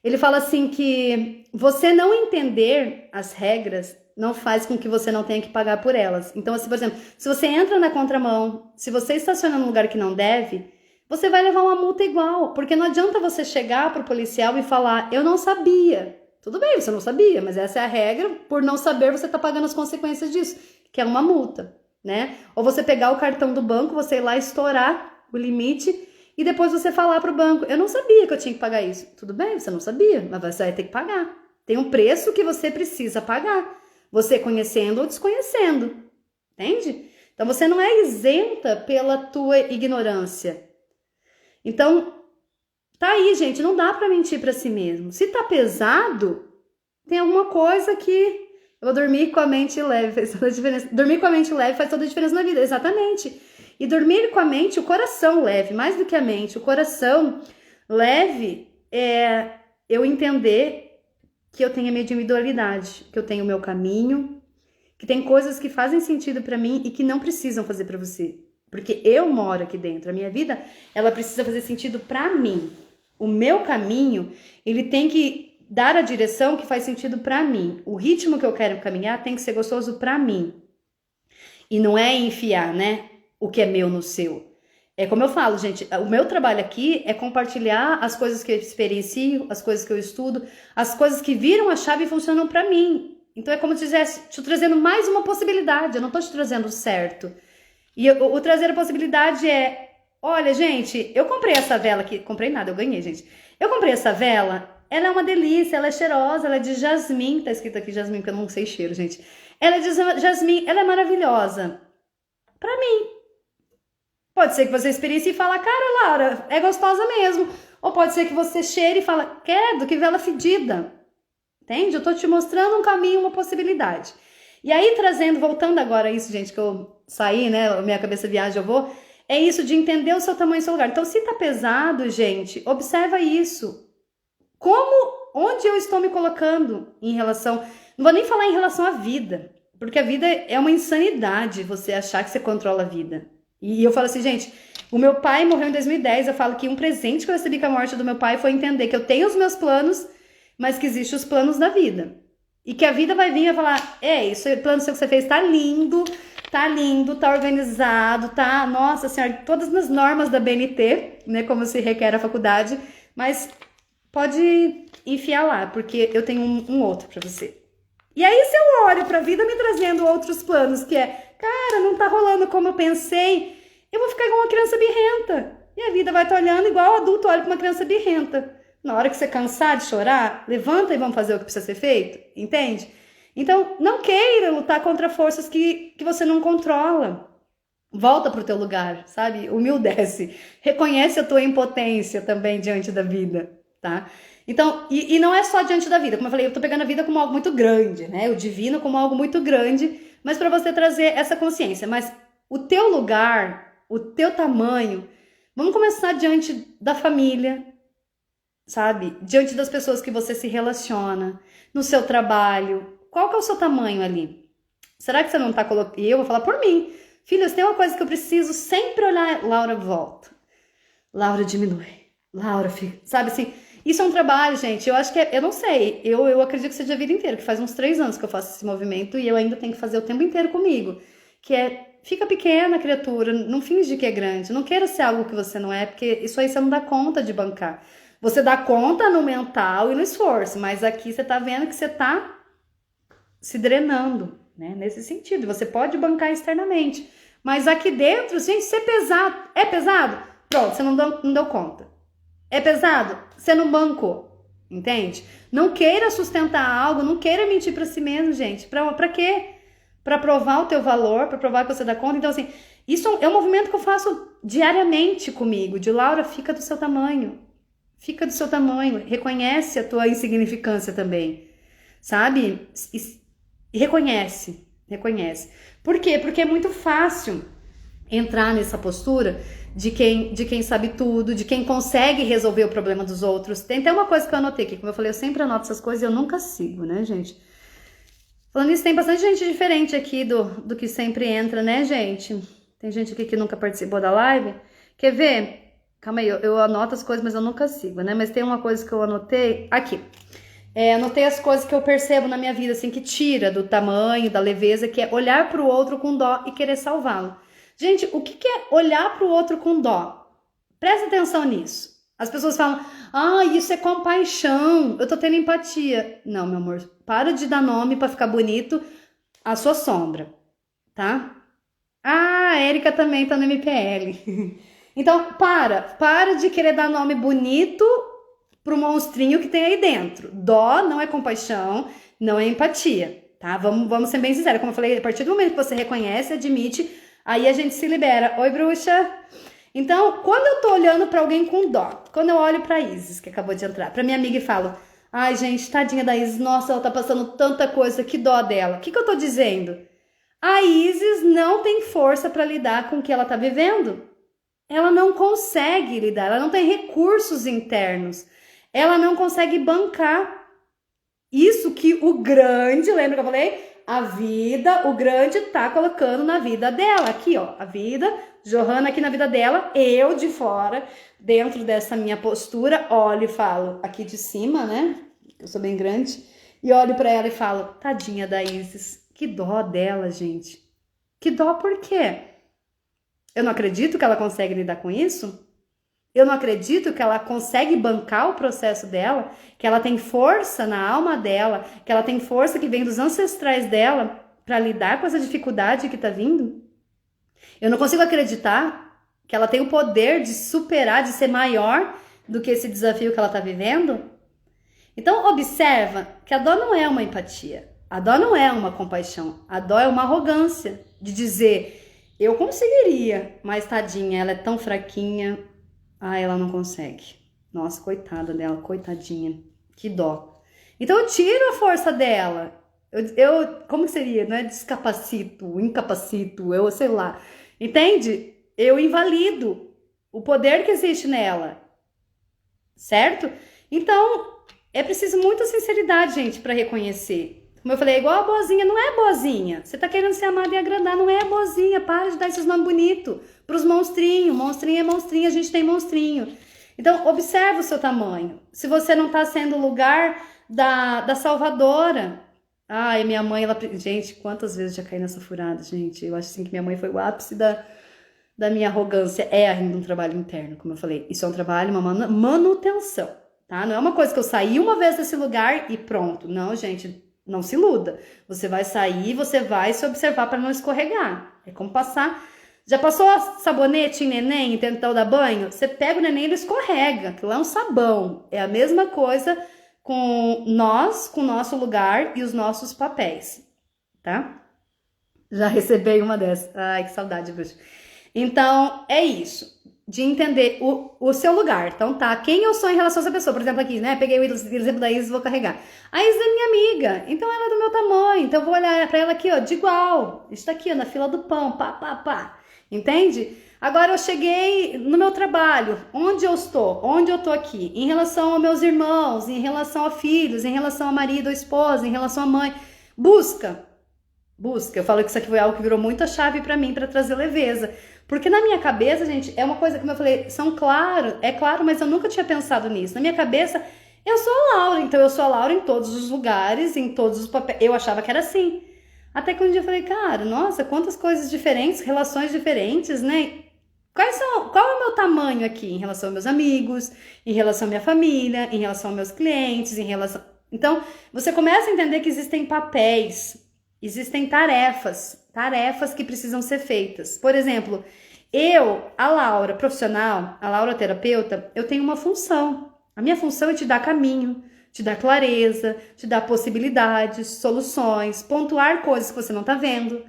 ele fala assim que você não entender as regras não faz com que você não tenha que pagar por elas. Então, assim, por exemplo, se você entra na contramão, se você estaciona num lugar que não deve, você vai levar uma multa igual, porque não adianta você chegar pro policial e falar, eu não sabia. Tudo bem, você não sabia, mas essa é a regra, por não saber você tá pagando as consequências disso, que é uma multa, né? Ou você pegar o cartão do banco, você ir lá estourar o limite e depois você falar pro banco, eu não sabia que eu tinha que pagar isso. Tudo bem, você não sabia, mas você vai ter que pagar. Tem um preço que você precisa pagar. Você conhecendo ou desconhecendo, entende? Então você não é isenta pela tua ignorância. Então, tá aí, gente, não dá pra mentir pra si mesmo. Se tá pesado, tem alguma coisa que eu vou dormir com a mente leve, faz toda a diferença. Dormir com a mente leve faz toda a diferença na vida, exatamente. E dormir com a mente, o coração leve, mais do que a mente, o coração leve é eu entender que eu tenho a minha individualidade, que eu tenho o meu caminho, que tem coisas que fazem sentido pra mim e que não precisam fazer pra você. Porque eu moro aqui dentro, a minha vida, ela precisa fazer sentido pra mim. O meu caminho, ele tem que dar a direção que faz sentido pra mim. O ritmo que eu quero caminhar tem que ser gostoso pra mim. E não é enfiar, né, o que é meu no seu. É como eu falo, gente, o meu trabalho aqui é compartilhar as coisas que eu experiencio, as coisas que eu estudo, as coisas que viram a chave e funcionam pra mim. Então é como se eu estivesse te trazendo mais uma possibilidade, eu não tô te trazendo o certo. E o trazer a possibilidade é, olha, gente, eu comprei essa vela aqui, comprei nada, eu ganhei, gente. Eu comprei essa vela, ela é uma delícia, ela é cheirosa, ela é de jasmim, tá escrito aqui jasmim, porque eu não sei cheiro, gente. Ela é de jasmim, ela é maravilhosa. Pra mim. Pode ser que você experiencie e fala, cara, Laura, é gostosa mesmo. Ou pode ser que você cheire e fala, credo, que vela fedida. Entende? Eu tô te mostrando um caminho, uma possibilidade. E aí, voltando agora a isso, gente, que eu saí, né, minha cabeça viaja, eu vou, é isso de entender o seu tamanho e o seu lugar. Então, se tá pesado, gente, observa isso. Onde eu estou me colocando em relação, não vou nem falar em relação à vida, porque a vida é uma insanidade você achar que você controla a vida. E eu falo assim, gente, o meu pai morreu em 2010, eu falo que um presente que eu recebi com a morte do meu pai foi entender que eu tenho os meus planos, mas que existem os planos da vida. E que a vida vai vir e vai falar, isso, o plano que você fez tá lindo, tá organizado, tá, nossa senhora, todas as normas da BNT, né, como se requer a faculdade, mas pode enfiar lá, porque eu tenho um outro pra você. E aí, se eu olho pra vida me trazendo outros planos, que é, cara, não tá rolando como eu pensei, eu vou ficar igual uma criança birrenta. E a vida vai estar olhando igual o adulto olha pra uma criança birrenta. Na hora que você cansar de chorar, levanta e vamos fazer o que precisa ser feito, entende? Então, não queira lutar contra forças que você não controla. Volta pro teu lugar, sabe? Humildece. Reconhece a tua impotência também diante da vida, tá? Então, e não é só diante da vida, como eu falei, eu tô pegando a vida como algo muito grande, né? O divino como algo muito grande, mas para você trazer essa consciência. Mas o teu lugar, o teu tamanho, vamos começar diante da família, sabe? Diante das pessoas que você se relaciona, no seu trabalho. Qual que é o seu tamanho ali? Será que você não tá colocando... E eu vou falar por mim. Filhos, tem uma coisa que eu preciso sempre olhar. Laura, volta. Laura, diminui. Laura, fica... Sabe assim... Isso é um trabalho, gente, eu acho que eu não sei, eu acredito que seja a vida inteira, que faz uns 3 anos que eu faço esse movimento e eu ainda tenho que fazer o tempo inteiro comigo. que é, fica pequena, criatura, não finge que é grande, não queira ser algo que você não é, porque isso aí você não dá conta de bancar. Você dá conta no mental e no esforço, mas aqui você tá vendo que você tá se drenando, né? Nesse sentido, você pode bancar externamente, mas aqui dentro, gente, ser pesado, é pesado? Pronto, você não deu conta. É pesado? Você não bancou, entende? Não queira sustentar algo, não queira mentir pra si mesmo, gente. Pra quê? Pra provar o teu valor, pra provar que você dá conta. Então, assim, isso é um movimento que eu faço diariamente comigo, de Laura, fica do seu tamanho. Fica do seu tamanho, reconhece a tua insignificância também, sabe? E reconhece. Por quê? Porque é muito fácil entrar nessa postura de quem sabe tudo, de quem consegue resolver o problema dos outros. Tem até uma coisa que eu anotei aqui, como eu falei, eu sempre anoto essas coisas e eu nunca sigo, né, gente? Falando isso, tem bastante gente diferente aqui do que sempre entra, né, gente? Tem gente aqui que nunca participou da live. Quer ver? Calma aí, eu anoto as coisas, mas eu nunca sigo, né? Mas tem uma coisa que eu anotei aqui. Anotei as coisas que eu percebo na minha vida, assim, que tira do tamanho, da leveza, que é olhar pro outro com dó e querer salvá-lo. Gente, o que é olhar pro outro com dó? Presta atenção nisso. As pessoas falam, isso é compaixão, eu tô tendo empatia. Não, meu amor, para de dar nome pra ficar bonito a sua sombra, tá? A Érica também tá no MPL. Então, para de querer dar nome bonito pro monstrinho que tem aí dentro. Dó não é compaixão, não é empatia, tá? Vamos ser bem sinceros. Como eu falei, a partir do momento que você reconhece, admite, aí a gente se libera. Oi, bruxa! Então, quando eu tô olhando pra alguém com dó, quando eu olho pra Isis, que acabou de entrar, pra minha amiga e falo, ai, gente, tadinha da Isis, nossa, ela tá passando tanta coisa, que dó dela. O que eu tô dizendo? A Isis não tem força pra lidar com o que ela tá vivendo. Ela não consegue lidar, ela não tem recursos internos, ela não consegue bancar isso que o grande, lembra que eu falei? A vida, o grande tá colocando na vida dela, aqui ó, a vida, Johanna aqui na vida dela, eu de fora, dentro dessa minha postura, olho e falo, aqui de cima, né, eu sou bem grande, e olho pra ela e falo, tadinha da Isis, que dó dela, gente, que dó por quê? Eu não acredito que ela consegue lidar com isso. Eu não acredito que ela consegue bancar o processo dela, que ela tem força na alma dela, que ela tem força que vem dos ancestrais dela para lidar com essa dificuldade que tá vindo. Eu não consigo acreditar que ela tem o poder de superar, de ser maior do que esse desafio que ela tá vivendo. Então, observa que a dó não é uma empatia, a dó não é uma compaixão, a dó é uma arrogância de dizer... Eu conseguiria, mas tadinha, ela é tão fraquinha. Ela não consegue. Nossa, coitada dela, coitadinha. Que dó. Então eu tiro a força dela. Como que seria? Não é descapacito, incapacito, eu sei lá. Entende? Eu invalido o poder que existe nela. Certo? Então, é preciso muita sinceridade, gente, para reconhecer. Como eu falei, é igual a boazinha, não é boazinha. Você tá querendo ser amada e agradar, não é boazinha. Para de dar esses nomes bonitos pros monstrinhos. Monstrinho é monstrinho, a gente tem monstrinho. Então, observa o seu tamanho. Se você não tá sendo o lugar da salvadora. Ai, minha mãe, ela... Gente, quantas vezes já caí nessa furada, gente? Eu acho assim que minha mãe foi o ápice da minha arrogância. É ainda um trabalho interno, como eu falei. Isso é um trabalho, uma manutenção, tá? Não é uma coisa que eu saí uma vez desse lugar e pronto. Não, gente... Não se iluda. Você vai sair, você vai se observar para não escorregar. É como passar... Já passou sabonete em neném e tentou dar banho? Você pega o neném e ele escorrega. Aquilo é um sabão. É a mesma coisa com nós, com o nosso lugar e os nossos papéis. Tá? Já recebi uma dessas. Ai, que saudade, bruxa. Então, é isso. De entender o seu lugar. Então, tá, quem eu sou em relação a essa pessoa. Por exemplo, aqui, né, peguei o exemplo da Isis e vou carregar. A Isis é minha amiga, então ela é do meu tamanho. Então, eu vou olhar pra ela aqui, ó, de igual. Está aqui, ó, na fila do pão, pá. Entende? Agora, eu cheguei no meu trabalho. Onde eu estou? Onde eu tô aqui? Em relação aos meus irmãos, em relação a filhos, em relação a marido ou esposa, em relação a mãe. Busca. Eu falo que isso aqui foi algo que virou muita chave pra mim, pra trazer leveza. Porque na minha cabeça, gente, é uma coisa, como eu falei, é claro, mas eu nunca tinha pensado nisso. Na minha cabeça, eu sou a Laura, então eu sou a Laura em todos os lugares, em todos os papéis. Eu achava que era assim. Até que um dia eu falei, cara, nossa, quantas coisas diferentes, relações diferentes, né? Qual é o meu tamanho aqui em relação aos meus amigos, em relação à minha família, em relação aos meus clientes, em relação... Então, você começa a entender que existem papéis, existem tarefas que precisam ser feitas. Por exemplo, a Laura profissional, a Laura terapeuta, eu tenho uma função. A minha função é te dar caminho, te dar clareza, te dar possibilidades, soluções, pontuar coisas que você não tá vendo.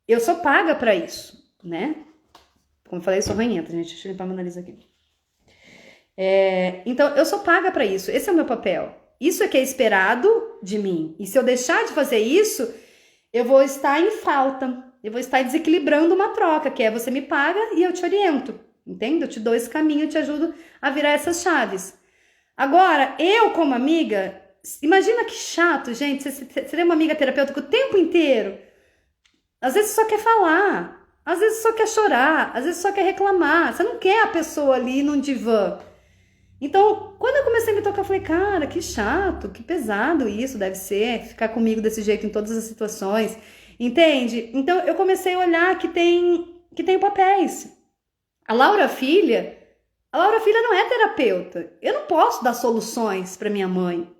Eu sou paga para isso, né? Como eu falei, eu sou ranhenta, gente. Deixa eu limpar meu nariz aqui. Então, eu sou paga para isso. Esse é o meu papel. Isso é que é esperado de mim. E se eu deixar de fazer isso, eu vou estar em falta. Eu vou estar desequilibrando uma troca, que é você me paga e eu te oriento. Entende? Eu te dou esse caminho, eu te ajudo a virar essas chaves. Agora, eu como amiga, imagina que chato, gente. Você tem uma amiga terapeuta o tempo inteiro. Às vezes só quer falar. Às vezes só quer chorar, às vezes só quer reclamar. Você não quer a pessoa ali num divã. Então, quando eu comecei a me tocar, eu falei, cara, que chato, que pesado isso deve ser, ficar comigo desse jeito em todas as situações. Entende? Então, eu comecei a olhar que tem papéis. A Laura filha não é terapeuta. Eu não posso dar soluções para minha mãe.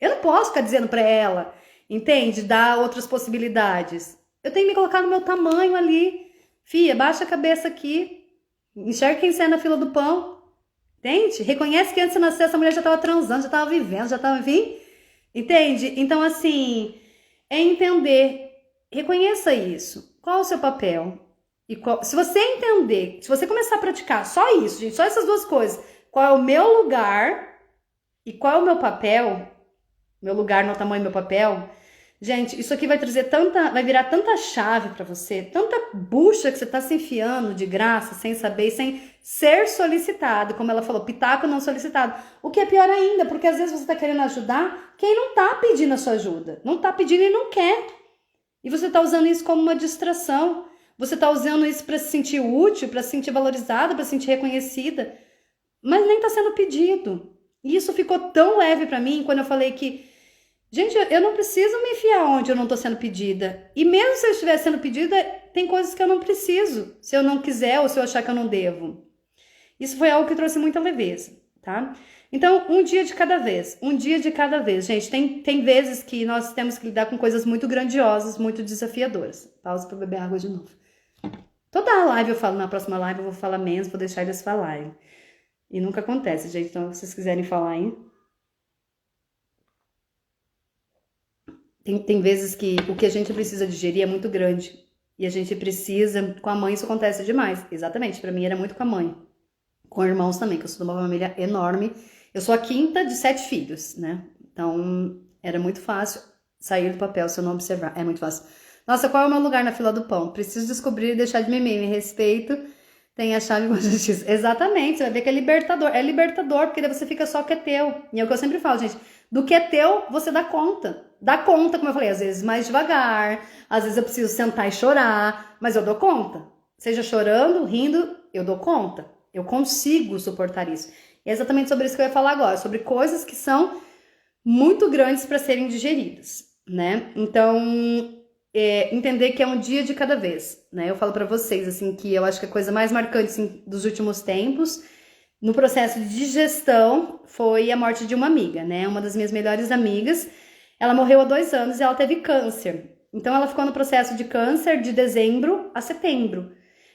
Eu não posso ficar dizendo para ela, entende? Dar outras possibilidades. Eu tenho que me colocar no meu tamanho ali. Fia, baixa a cabeça aqui. Enxerga quem você é na fila do pão. Entende? Reconhece que antes de nascer essa mulher já estava transando, já estava vivendo, já estava, enfim. Entende? Então, assim, é entender. Reconheça isso. Qual o seu papel? Se você entender, se você começar a praticar só isso, gente, só essas duas coisas. Qual é o meu lugar e qual é o meu papel? Meu lugar, meu tamanho, meu papel. Gente, isso aqui vai virar tanta chave pra você, tanta bucha que você tá se enfiando de graça, sem saber e sem ser solicitado, como ela falou, pitaco não solicitado. O que é pior ainda, porque às vezes você tá querendo ajudar quem não tá pedindo a sua ajuda, não tá pedindo e não quer. E você tá usando isso como uma distração, você tá usando isso pra se sentir útil, pra se sentir valorizada, pra se sentir reconhecida, mas nem tá sendo pedido. E isso ficou tão leve pra mim quando eu falei que gente, eu não preciso me enfiar onde eu não tô sendo pedida. E mesmo se eu estiver sendo pedida, tem coisas que eu não preciso. Se eu não quiser ou se eu achar que eu não devo. Isso foi algo que trouxe muita leveza, tá? Então, um dia de cada vez. Um dia de cada vez. Gente, tem vezes que nós temos que lidar com coisas muito grandiosas, muito desafiadoras. Pausa pra beber água de novo. Toda live eu falo, na próxima live eu vou falar menos, vou deixar eles falarem. E nunca acontece, gente. Então, se vocês quiserem falar, hein? Tem vezes que o que a gente precisa digerir é muito grande. E a gente precisa... Com a mãe isso acontece demais. Exatamente, pra mim era muito com a mãe. Com irmãos também, que eu sou de uma família enorme. Eu sou a quinta de 7 filhos, né? Então, era muito fácil sair do papel se eu não observar. É muito fácil. Nossa, qual é o meu lugar na fila do pão? Preciso descobrir e deixar de mimimi. Me respeito, tem a chave com a justiça. Exatamente, você vai ver que é libertador. É libertador, porque daí você fica só o que é teu. E é o que eu sempre falo, gente. Do que é teu, você dá conta. Dá conta, como eu falei, às vezes mais devagar, às vezes eu preciso sentar e chorar, mas eu dou conta. Seja chorando, rindo, eu dou conta. Eu consigo suportar isso. E é exatamente sobre isso que eu ia falar agora, sobre coisas que são muito grandes para serem digeridas, né? Então, entender que é um dia de cada vez, né? Eu falo para vocês, assim, que eu acho que a coisa mais marcante, assim, dos últimos tempos, no processo de digestão, foi a morte de uma amiga, né? Uma das minhas melhores amigas. Ela morreu há 2 anos e ela teve câncer. Então, ela ficou no processo de câncer de dezembro a setembro.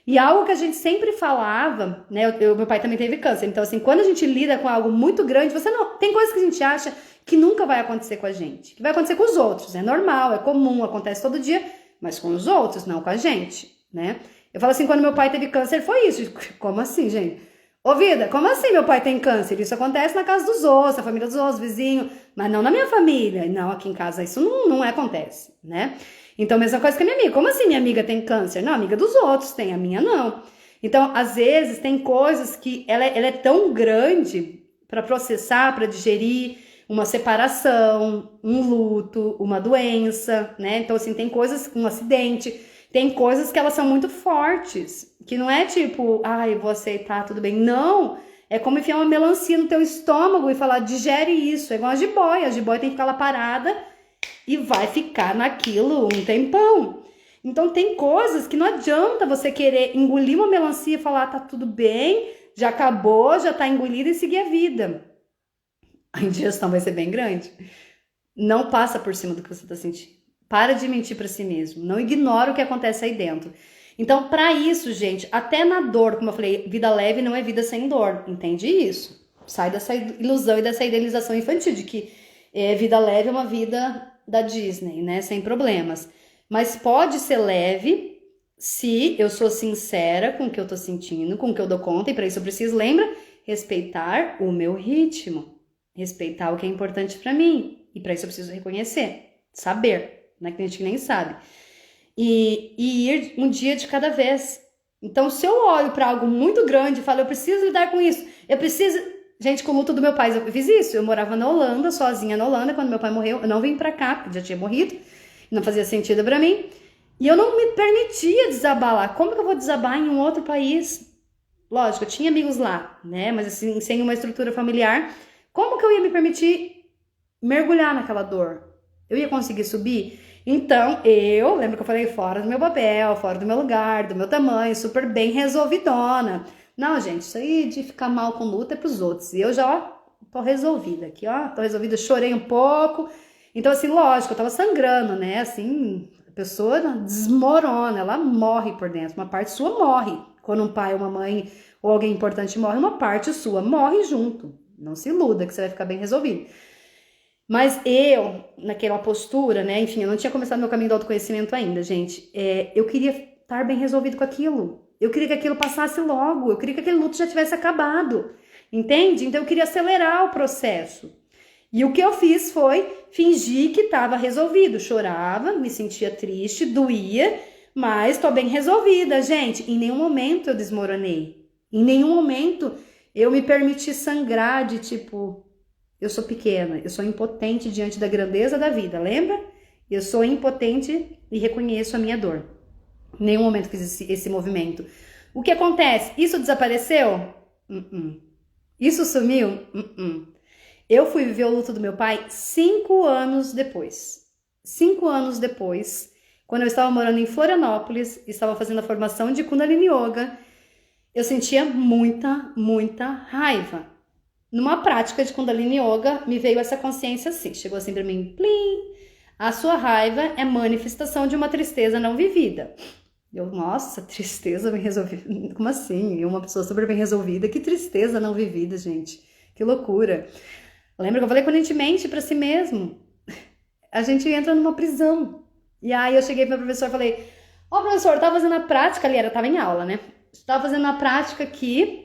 E algo que a gente sempre falava, né? Meu pai também teve câncer. Então, assim, quando a gente lida com algo muito grande, tem coisas que a gente acha que nunca vai acontecer com a gente. Que vai acontecer com os outros. É normal, é comum, acontece todo dia. Mas com os outros, não com a gente, né? Eu falo assim, quando meu pai teve câncer, foi isso. Como assim, gente? Ô, vida, como assim meu pai tem câncer? Isso acontece na casa dos outros, na família dos outros, vizinho, mas não na minha família. Não, aqui em casa isso não acontece, né? Então, mesma coisa que a minha amiga. Como assim minha amiga tem câncer? Não, a amiga dos outros tem, a minha não. Então, às vezes, tem coisas que ela é tão grande para processar, para digerir, uma separação, um luto, uma doença, né? Então, assim, tem coisas, um acidente, tem coisas que elas são muito fortes, que não é tipo, eu vou aceitar, tudo bem. Não, é como enfiar uma melancia no teu estômago e falar, digere isso. É igual a jiboia tem que ficar lá parada e vai ficar naquilo um tempão. Então tem coisas que não adianta você querer engolir uma melancia e falar, tá tudo bem, já acabou, já tá engolida e seguir a vida. A indigestão vai ser bem grande. Não passa por cima do que você tá sentindo. Para de mentir para si mesmo. Não ignora o que acontece aí dentro. Então, para isso, gente, até na dor, como eu falei, vida leve não é vida sem dor. Entende isso? Sai dessa ilusão e dessa idealização infantil de que vida leve é uma vida da Disney, né? Sem problemas. Mas pode ser leve se eu sou sincera com o que eu tô sentindo, com o que eu dou conta. E para isso eu preciso, lembra? Respeitar o meu ritmo. Respeitar o que é importante para mim. E para isso eu preciso reconhecer, saber, né? Que tem gente que nem sabe. E ir um dia de cada vez. Então, se eu olho para algo muito grande e falo, eu preciso lidar com isso, eu preciso... Gente, com o luto do meu pai, eu fiz isso. Eu morava na Holanda, sozinha na Holanda, quando meu pai morreu. Eu não vim pra cá, porque já tinha morrido. Não fazia sentido pra mim. E eu não me permitia desabar lá. Como que eu vou desabar em um outro país? Lógico, eu tinha amigos lá, né? Mas assim, sem uma estrutura familiar. Como que eu ia me permitir mergulhar naquela dor? Eu ia conseguir subir? Então, lembro que eu falei fora do meu papel, fora do meu lugar, do meu tamanho, super bem resolvidona. Não, gente, isso aí de ficar mal com luta é pros outros. E eu já, ó, tô resolvida aqui, ó. Tô resolvida, chorei um pouco. Então, assim, lógico, eu tava sangrando, né? Assim, a pessoa desmorona, ela morre por dentro. Uma parte sua morre. Quando um pai, uma mãe ou alguém importante morre, uma parte sua morre junto. Não se iluda que você vai ficar bem resolvido. Mas eu, naquela postura, né? Enfim, eu não tinha começado meu caminho do autoconhecimento ainda, gente. Eu queria estar bem resolvido com aquilo. Eu queria que aquilo passasse logo. Eu queria que aquele luto já tivesse acabado. Entende? Então eu queria acelerar o processo. E o que eu fiz foi fingir que estava resolvido. Chorava, me sentia triste, doía, mas tô bem resolvida, gente. Em nenhum momento eu desmoronei. Em nenhum momento eu me permiti sangrar de tipo... Eu sou pequena, eu sou impotente diante da grandeza da vida, lembra? Eu sou impotente e reconheço a minha dor. Em nenhum momento fiz esse movimento. O que acontece? Isso desapareceu? Isso sumiu? Eu fui viver o luto do meu pai 5 anos depois. 5 anos depois, quando eu estava morando em Florianópolis, estava fazendo a formação de Kundalini Yoga, eu sentia muita raiva. Numa prática de Kundalini Yoga, me veio essa consciência assim, chegou assim pra mim, plim, a sua raiva é manifestação de uma tristeza não vivida. Eu, nossa, tristeza bem resolvida, como assim? Uma pessoa super bem resolvida, que tristeza não vivida, gente, que loucura. Lembra que eu falei quando a gente mente pra si mesmo, a gente entra numa prisão. E aí eu cheguei pro professor e falei, ó, professor, eu tava fazendo a prática ali, tava em aula, né? Tava fazendo a prática aqui,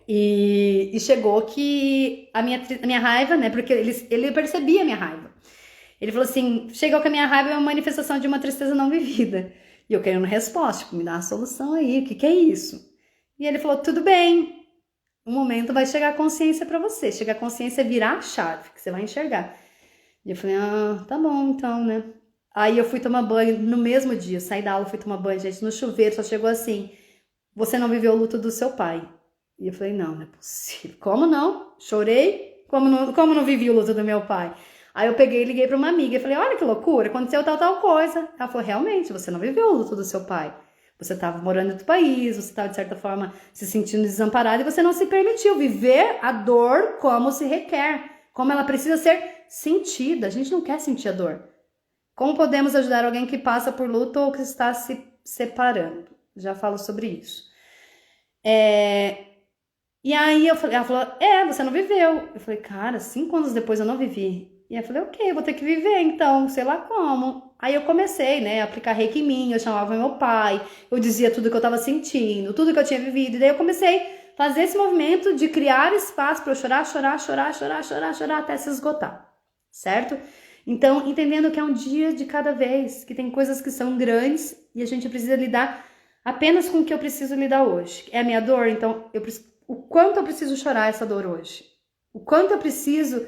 e chegou que a minha raiva, né? Porque ele percebia a minha raiva. Ele falou assim, chegou que a minha raiva é uma manifestação de uma tristeza não vivida. E eu querendo resposta, tipo, me dá uma solução aí, o que é isso? E ele falou, tudo bem, um momento vai chegar a consciência pra você. Chegar a consciência é virar a chave, que você vai enxergar. E eu falei, tá bom então, né? Aí eu fui tomar banho no mesmo dia, saí da aula, fui tomar banho, gente, no chuveiro, só chegou assim, você não viveu o luto do seu pai. E eu falei, não é possível. Como não? Chorei? Como não vivi o luto do meu pai? Aí eu peguei e liguei para uma amiga e falei, olha que loucura, aconteceu tal coisa. Ela falou, realmente, você não viveu o luto do seu pai. Você estava morando em outro país, você estava, de certa forma, se sentindo desamparado e você não se permitiu viver a dor como se requer, como ela precisa ser sentida. A gente não quer sentir a dor. Como podemos ajudar alguém que passa por luto ou que está se separando? Já falo sobre isso. E aí ela falou, você não viveu. Eu falei, cara, 5 anos depois eu não vivi. E eu falei, ok, eu vou ter que viver então, sei lá como. Aí eu comecei, né, a aplicar reiki em mim, eu chamava meu pai, eu dizia tudo que eu tava sentindo, tudo que eu tinha vivido. E daí eu comecei a fazer esse movimento de criar espaço para eu chorar até se esgotar, certo? Então, entendendo que é um dia de cada vez, que tem coisas que são grandes e a gente precisa lidar apenas com o que eu preciso lidar hoje. É a minha dor, então o quanto eu preciso chorar essa dor hoje? O quanto eu preciso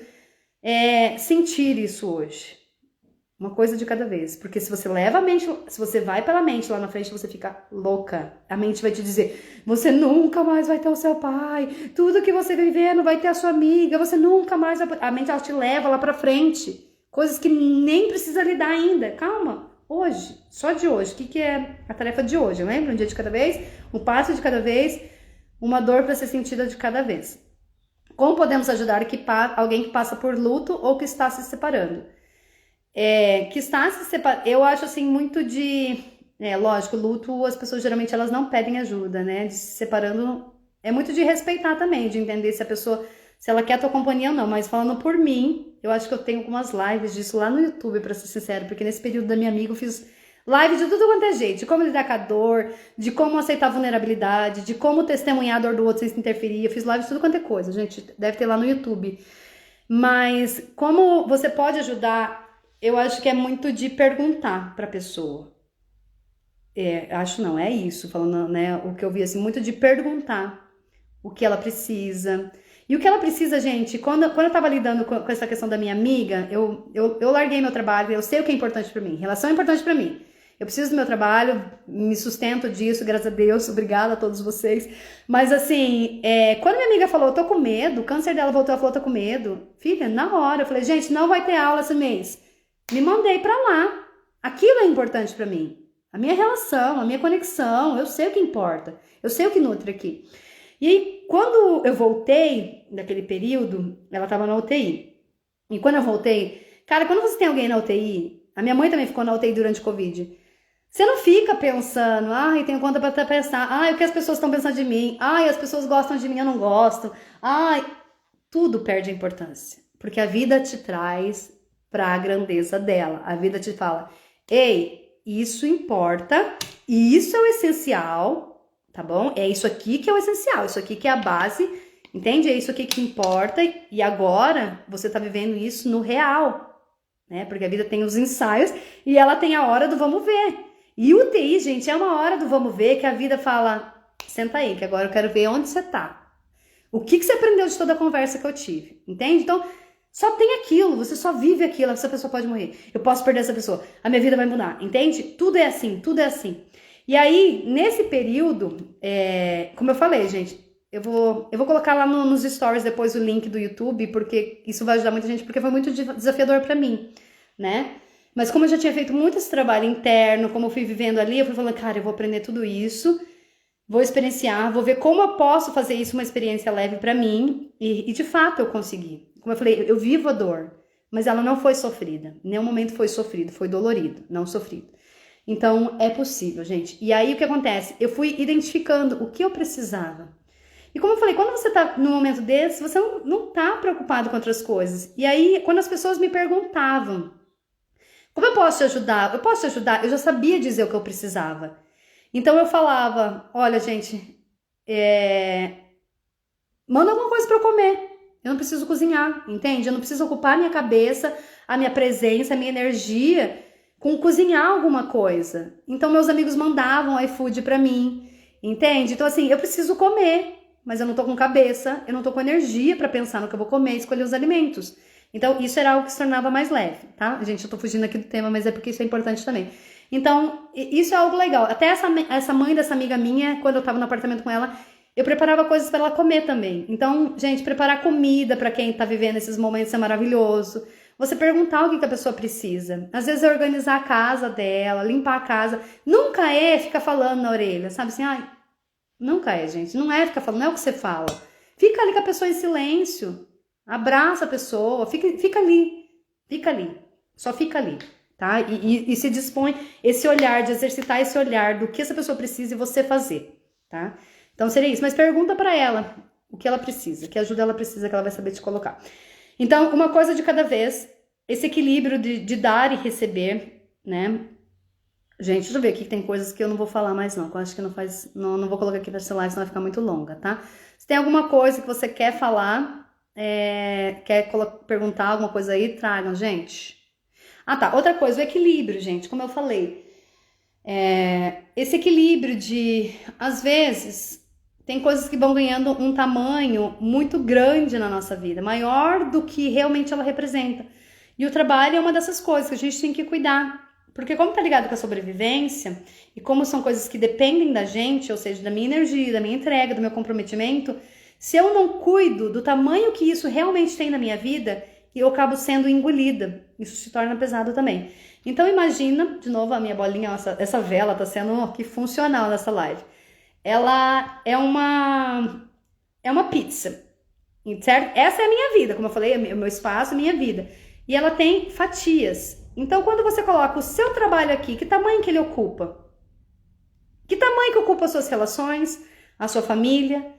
sentir isso hoje? Uma coisa de cada vez. Porque se você leva a mente, se você vai pela mente lá na frente, você fica louca. A mente vai te dizer, você nunca mais vai ter o seu pai. Tudo que você viver não vai ter a sua amiga. Você nunca mais vai... A mente, ela te leva lá pra frente. coisas que nem precisa lidar ainda. Calma, hoje, só de hoje. O que é a tarefa de hoje? Lembra? Um dia de cada vez, um passo de cada vez, uma dor para ser sentida de cada vez. Como podemos ajudar alguém que passa por luto ou que está se separando? Que está se separando, eu acho assim muito de... lógico, luto, as pessoas geralmente elas não pedem ajuda, né? De se separando, é muito de respeitar também, de entender se a pessoa, se ela quer a tua companhia ou não. Mas falando por mim, eu acho que eu tenho algumas lives disso lá no YouTube, pra ser sincero, porque nesse período da minha amiga eu fiz live de tudo quanto é jeito, de como lidar com a dor, de como aceitar a vulnerabilidade, de como testemunhar a dor do outro sem se interferir. Eu fiz live de tudo quanto é coisa, gente, deve ter lá no YouTube. Mas como você pode ajudar, eu acho que é muito de perguntar pra pessoa. Acho não, é isso, falando, né, o que eu vi, assim, muito de perguntar o que ela precisa. E o que ela precisa, gente, quando eu tava lidando com essa questão da minha amiga, eu larguei meu trabalho, eu sei o que é importante pra mim, relação é importante pra mim. Eu preciso do meu trabalho, me sustento disso, graças a Deus, obrigada a todos vocês. Mas assim, quando minha amiga falou, eu tô com medo, o câncer dela voltou, ela falou, tô com medo. Filha, na hora, eu falei, gente, não vai ter aula esse mês. Me mandei pra lá. Aquilo é importante pra mim. A minha relação, a minha conexão, eu sei o que importa. Eu sei o que nutre aqui. E aí, quando eu voltei, daquele período, ela tava na UTI. E quando eu voltei, cara, quando você tem alguém na UTI, a minha mãe também ficou na UTI durante o Covid. Você não fica pensando, ai, tenho conta pra pensar, ai, o que as pessoas estão pensando de mim, ai, as pessoas gostam de mim, eu não gosto, ai, tudo perde a importância. Porque a vida te traz pra a grandeza dela. A vida te fala, ei, isso importa, isso é o essencial, tá bom? É isso aqui que é o essencial, isso aqui que é a base, entende? É isso aqui que importa e agora você tá vivendo isso no real, né? Porque a vida tem os ensaios e ela tem a hora do vamos ver. E o UTI, gente, é uma hora do vamos ver que a vida fala, senta aí, que agora eu quero ver onde você tá. O que você aprendeu de toda a conversa que eu tive, entende? Então, só tem aquilo, você só vive aquilo, essa pessoa pode morrer, eu posso perder essa pessoa, a minha vida vai mudar, entende? Tudo é assim, tudo é assim. E aí, nesse período, como eu falei, gente, eu vou colocar lá nos stories depois o link do YouTube, porque isso vai ajudar muita gente, porque foi muito desafiador pra mim, né? Mas como eu já tinha feito muito esse trabalho interno, como eu fui vivendo ali, eu fui falando, cara, eu vou aprender tudo isso, vou experienciar, vou ver como eu posso fazer isso uma experiência leve pra mim, e de fato eu consegui. Como eu falei, eu vivo a dor, mas ela não foi sofrida. Em nenhum momento foi sofrido, foi dolorido, não sofrido. Então, é possível, gente. E aí, o que acontece? Eu fui identificando o que eu precisava. E como eu falei, quando você tá num momento desse, você não tá preocupado com outras coisas. E aí, quando as pessoas me perguntavam, como eu posso te ajudar? Eu posso te ajudar? Eu já sabia dizer o que eu precisava. Então, eu falava, olha, gente, manda alguma coisa pra eu comer. Eu não preciso cozinhar, entende? Eu não preciso ocupar a minha cabeça, a minha presença, a minha energia com cozinhar alguma coisa. Então, meus amigos mandavam iFood pra mim, entende? Então, assim, eu preciso comer, mas eu não tô com cabeça, eu não tô com energia pra pensar no que eu vou comer e escolher os alimentos. Então, isso era algo que se tornava mais leve, tá? Gente, eu tô fugindo aqui do tema, mas é porque isso é importante também. Então, isso é algo legal. Até essa mãe dessa amiga minha, quando eu tava no apartamento com ela, eu preparava coisas para ela comer também. Então, gente, preparar comida para quem tá vivendo esses momentos é maravilhoso. Você perguntar o que a pessoa precisa. Às vezes é organizar a casa dela, limpar a casa. Nunca é ficar falando na orelha, sabe assim? Ai, nunca é, gente. Não é ficar falando, não é o que você fala. Fica ali com a pessoa em silêncio. Abraça a pessoa, fica ali. Fica ali. Só fica ali, tá? E se dispõe esse olhar, de exercitar esse olhar do que essa pessoa precisa e você fazer, tá? Então seria isso, mas pergunta pra ela o que ela precisa, que ajuda ela precisa, que ela vai saber te colocar. Então, uma coisa de cada vez, esse equilíbrio de dar e receber, né? Gente, deixa eu ver aqui que tem coisas que eu não vou falar mais não, que eu acho que não vou colocar aqui pra essa live, senão vai ficar muito longa, tá? Se tem alguma coisa que você quer falar, quer perguntar alguma coisa aí, tragam, gente. Ah, tá, outra coisa, o equilíbrio, gente, como eu falei. Esse equilíbrio de, às vezes, tem coisas que vão ganhando um tamanho muito grande na nossa vida, maior do que realmente ela representa. E o trabalho é uma dessas coisas que a gente tem que cuidar. Porque como tá ligado com a sobrevivência, e como são coisas que dependem da gente, ou seja, da minha energia, da minha entrega, do meu comprometimento, se eu não cuido do tamanho que isso realmente tem na minha vida, eu acabo sendo engolida. isso se torna pesado também. Então imagina, de novo, a minha bolinha, essa vela tá sendo aqui funcional nessa live. Ela é uma pizza, certo? Essa é a minha vida, como eu falei, é o meu espaço, a minha vida. E ela tem fatias. Então quando você coloca o seu trabalho aqui, que tamanho que ele ocupa? Que tamanho que ocupa as suas relações, a sua família,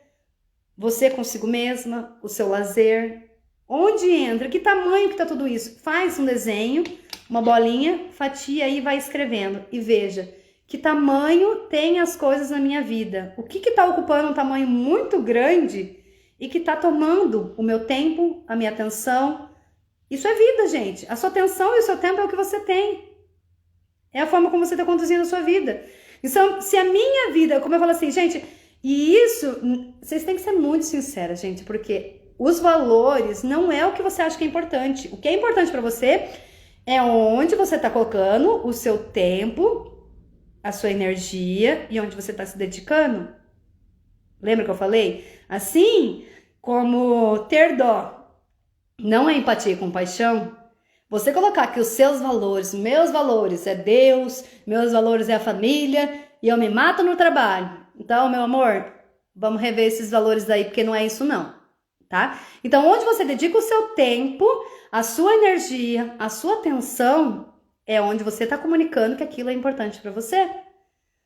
você consigo mesma, o seu lazer? Onde entra? Que tamanho que tá tudo isso? Faz um desenho, uma bolinha, fatia aí e vai escrevendo. E veja, que tamanho tem as coisas na minha vida? O que tá ocupando um tamanho muito grande e que tá tomando o meu tempo, a minha atenção? Isso é vida, gente. A sua atenção e o seu tempo é o que você tem. É a forma como você tá conduzindo a sua vida. Então, se a minha vida, como eu falo assim, gente, e isso, vocês têm que ser muito sinceras, gente, porque os valores não é o que você acha que é importante. O que é importante para você é onde você está colocando o seu tempo, a sua energia e onde você está se dedicando. Lembra que eu falei? Assim como ter dó não é empatia e compaixão, você colocar que os seus valores, meus valores é Deus, meus valores é a família e eu me mato no trabalho. Então, meu amor, vamos rever esses valores daí, porque não é isso não, tá? Então, onde você dedica o seu tempo, a sua energia, a sua atenção, é onde você está comunicando que aquilo é importante para você.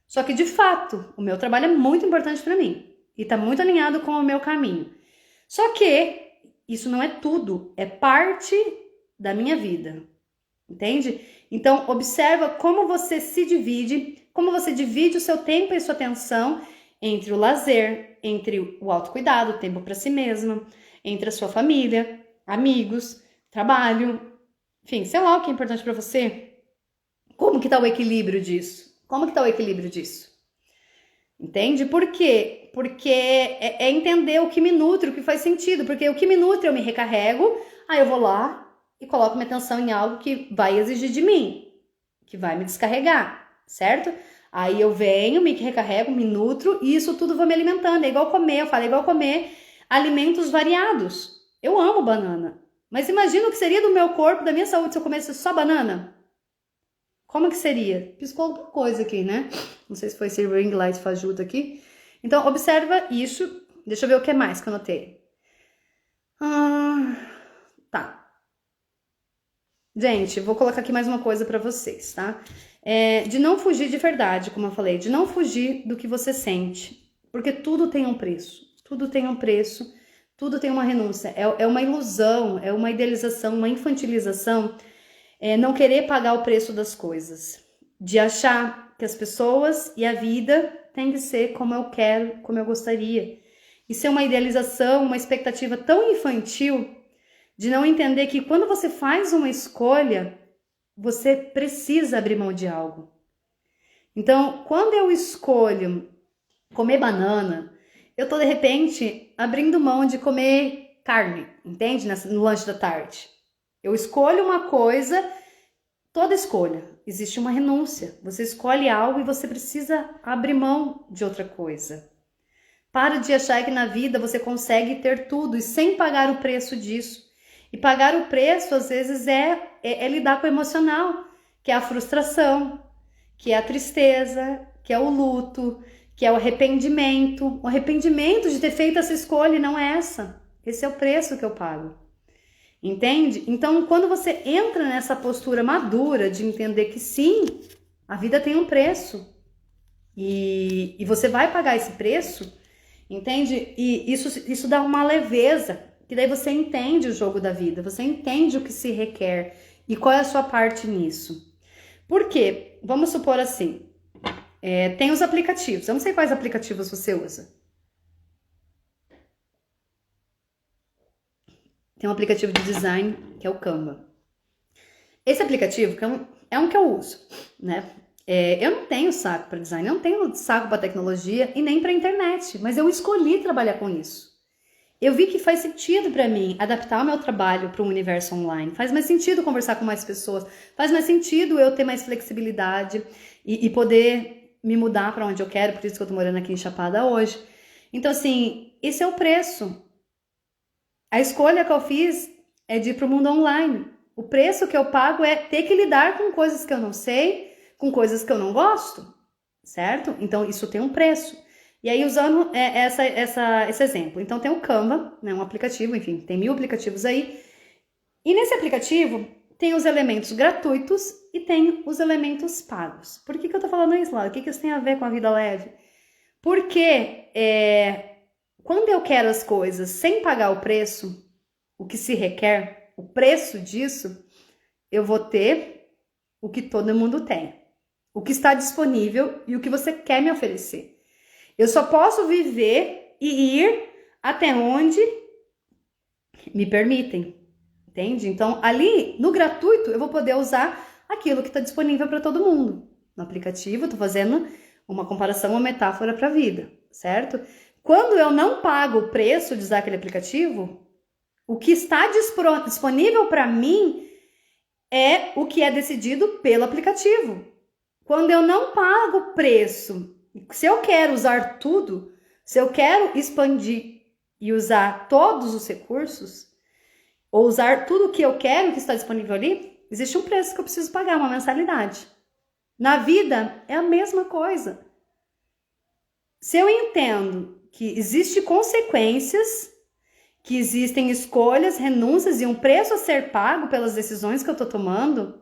Só que, de fato, o meu trabalho é muito importante para mim e está muito alinhado com o meu caminho. Só que isso não é tudo, é parte da minha vida, entende? Então, observa como você se divide, como você divide o seu tempo e sua atenção entre o lazer, entre o autocuidado, o tempo para si mesma, entre a sua família, amigos, trabalho, enfim, sei lá o que é importante para você. Como que tá o equilíbrio disso? Como que tá o equilíbrio disso? Entende? Por quê? Porque é entender o que me nutre, o que faz sentido, porque o que me nutre eu me recarrego, aí eu vou lá e coloco minha atenção em algo que vai exigir de mim, que vai me descarregar, certo? Aí eu venho, me recarrego, me nutro e isso tudo vai me alimentando. É igual comer, eu falo, é igual comer alimentos variados. Eu amo banana, mas imagina o que seria do meu corpo, da minha saúde, se eu comesse só banana? Como que seria? Piscou alguma coisa aqui, né? Não sei se foi esse ring light fajuto aqui. Então, observa isso. Deixa eu ver o que mais que eu notei. Tá. Gente, vou colocar aqui mais uma coisa pra vocês, tá? De não fugir de verdade, como eu falei. De não fugir do que você sente. Porque tudo tem um preço. Tudo tem um preço. Tudo tem uma renúncia. É uma ilusão, é uma idealização, uma infantilização. Não querer pagar o preço das coisas. De achar que as pessoas e a vida tem que ser como eu quero, como eu gostaria. Isso é uma idealização, uma expectativa tão infantil de não entender que quando você faz uma escolha, você precisa abrir mão de algo. Então, quando eu escolho comer banana, eu tô de repente abrindo mão de comer carne, entende? No lanche da tarde. Eu escolho uma coisa, toda escolha, existe uma renúncia. Você escolhe algo e você precisa abrir mão de outra coisa. Para de achar que na vida você consegue ter tudo e sem pagar o preço disso. E pagar o preço, às vezes, é lidar com o emocional, que é a frustração, que é a tristeza, que é o luto, que é o arrependimento. O arrependimento de ter feito essa escolha e não essa. Esse é o preço que eu pago. Entende? Então, quando você entra nessa postura madura de entender que sim, a vida tem um preço e você vai pagar esse preço, entende? E isso dá uma leveza, que daí você entende o jogo da vida, você entende o que se requer e qual é a sua parte nisso. Por quê? Vamos supor assim, tem os aplicativos, eu não sei quais aplicativos você usa. Tem um aplicativo de design que é o Canva. Esse aplicativo é um que eu uso, né? Eu não tenho saco para design, eu não tenho saco para tecnologia e nem para internet, mas eu escolhi trabalhar com isso. Eu vi que faz sentido para mim adaptar o meu trabalho para um universo online. Faz mais sentido conversar com mais pessoas, faz mais sentido eu ter mais flexibilidade e poder me mudar para onde eu quero, por isso que eu tô morando aqui em Chapada hoje. Então, assim, esse é o preço. A escolha que eu fiz é de ir para o mundo online. O preço que eu pago é ter que lidar com coisas que eu não sei, com coisas que eu não gosto, certo? Então, isso tem um preço. E aí, usando esse exemplo. Então, tem o Canva, né, um aplicativo, enfim, tem 1000 aplicativos aí. E nesse aplicativo, tem os elementos gratuitos e tem os elementos pagos. Por que eu tô falando isso, Laura? O que isso tem a ver com a vida leve? Porque quando eu quero as coisas sem pagar o preço, o que se requer, o preço disso, eu vou ter o que todo mundo tem. O que está disponível e o que você quer me oferecer. Eu só posso viver e ir até onde me permitem. Entende? Então, ali, no gratuito, eu vou poder usar aquilo que está disponível para todo mundo. No aplicativo, eu estou fazendo uma comparação, uma metáfora para a vida, certo? Quando eu não pago o preço de usar aquele aplicativo, o que está disponível para mim é o que é decidido pelo aplicativo. Quando eu não pago o preço, se eu quero usar tudo, se eu quero expandir e usar todos os recursos, ou usar tudo o que eu quero que está disponível ali, existe um preço que eu preciso pagar, uma mensalidade. Na vida é a mesma coisa. Se eu entendo que existem consequências, que existem escolhas, renúncias e um preço a ser pago pelas decisões que eu estou tomando,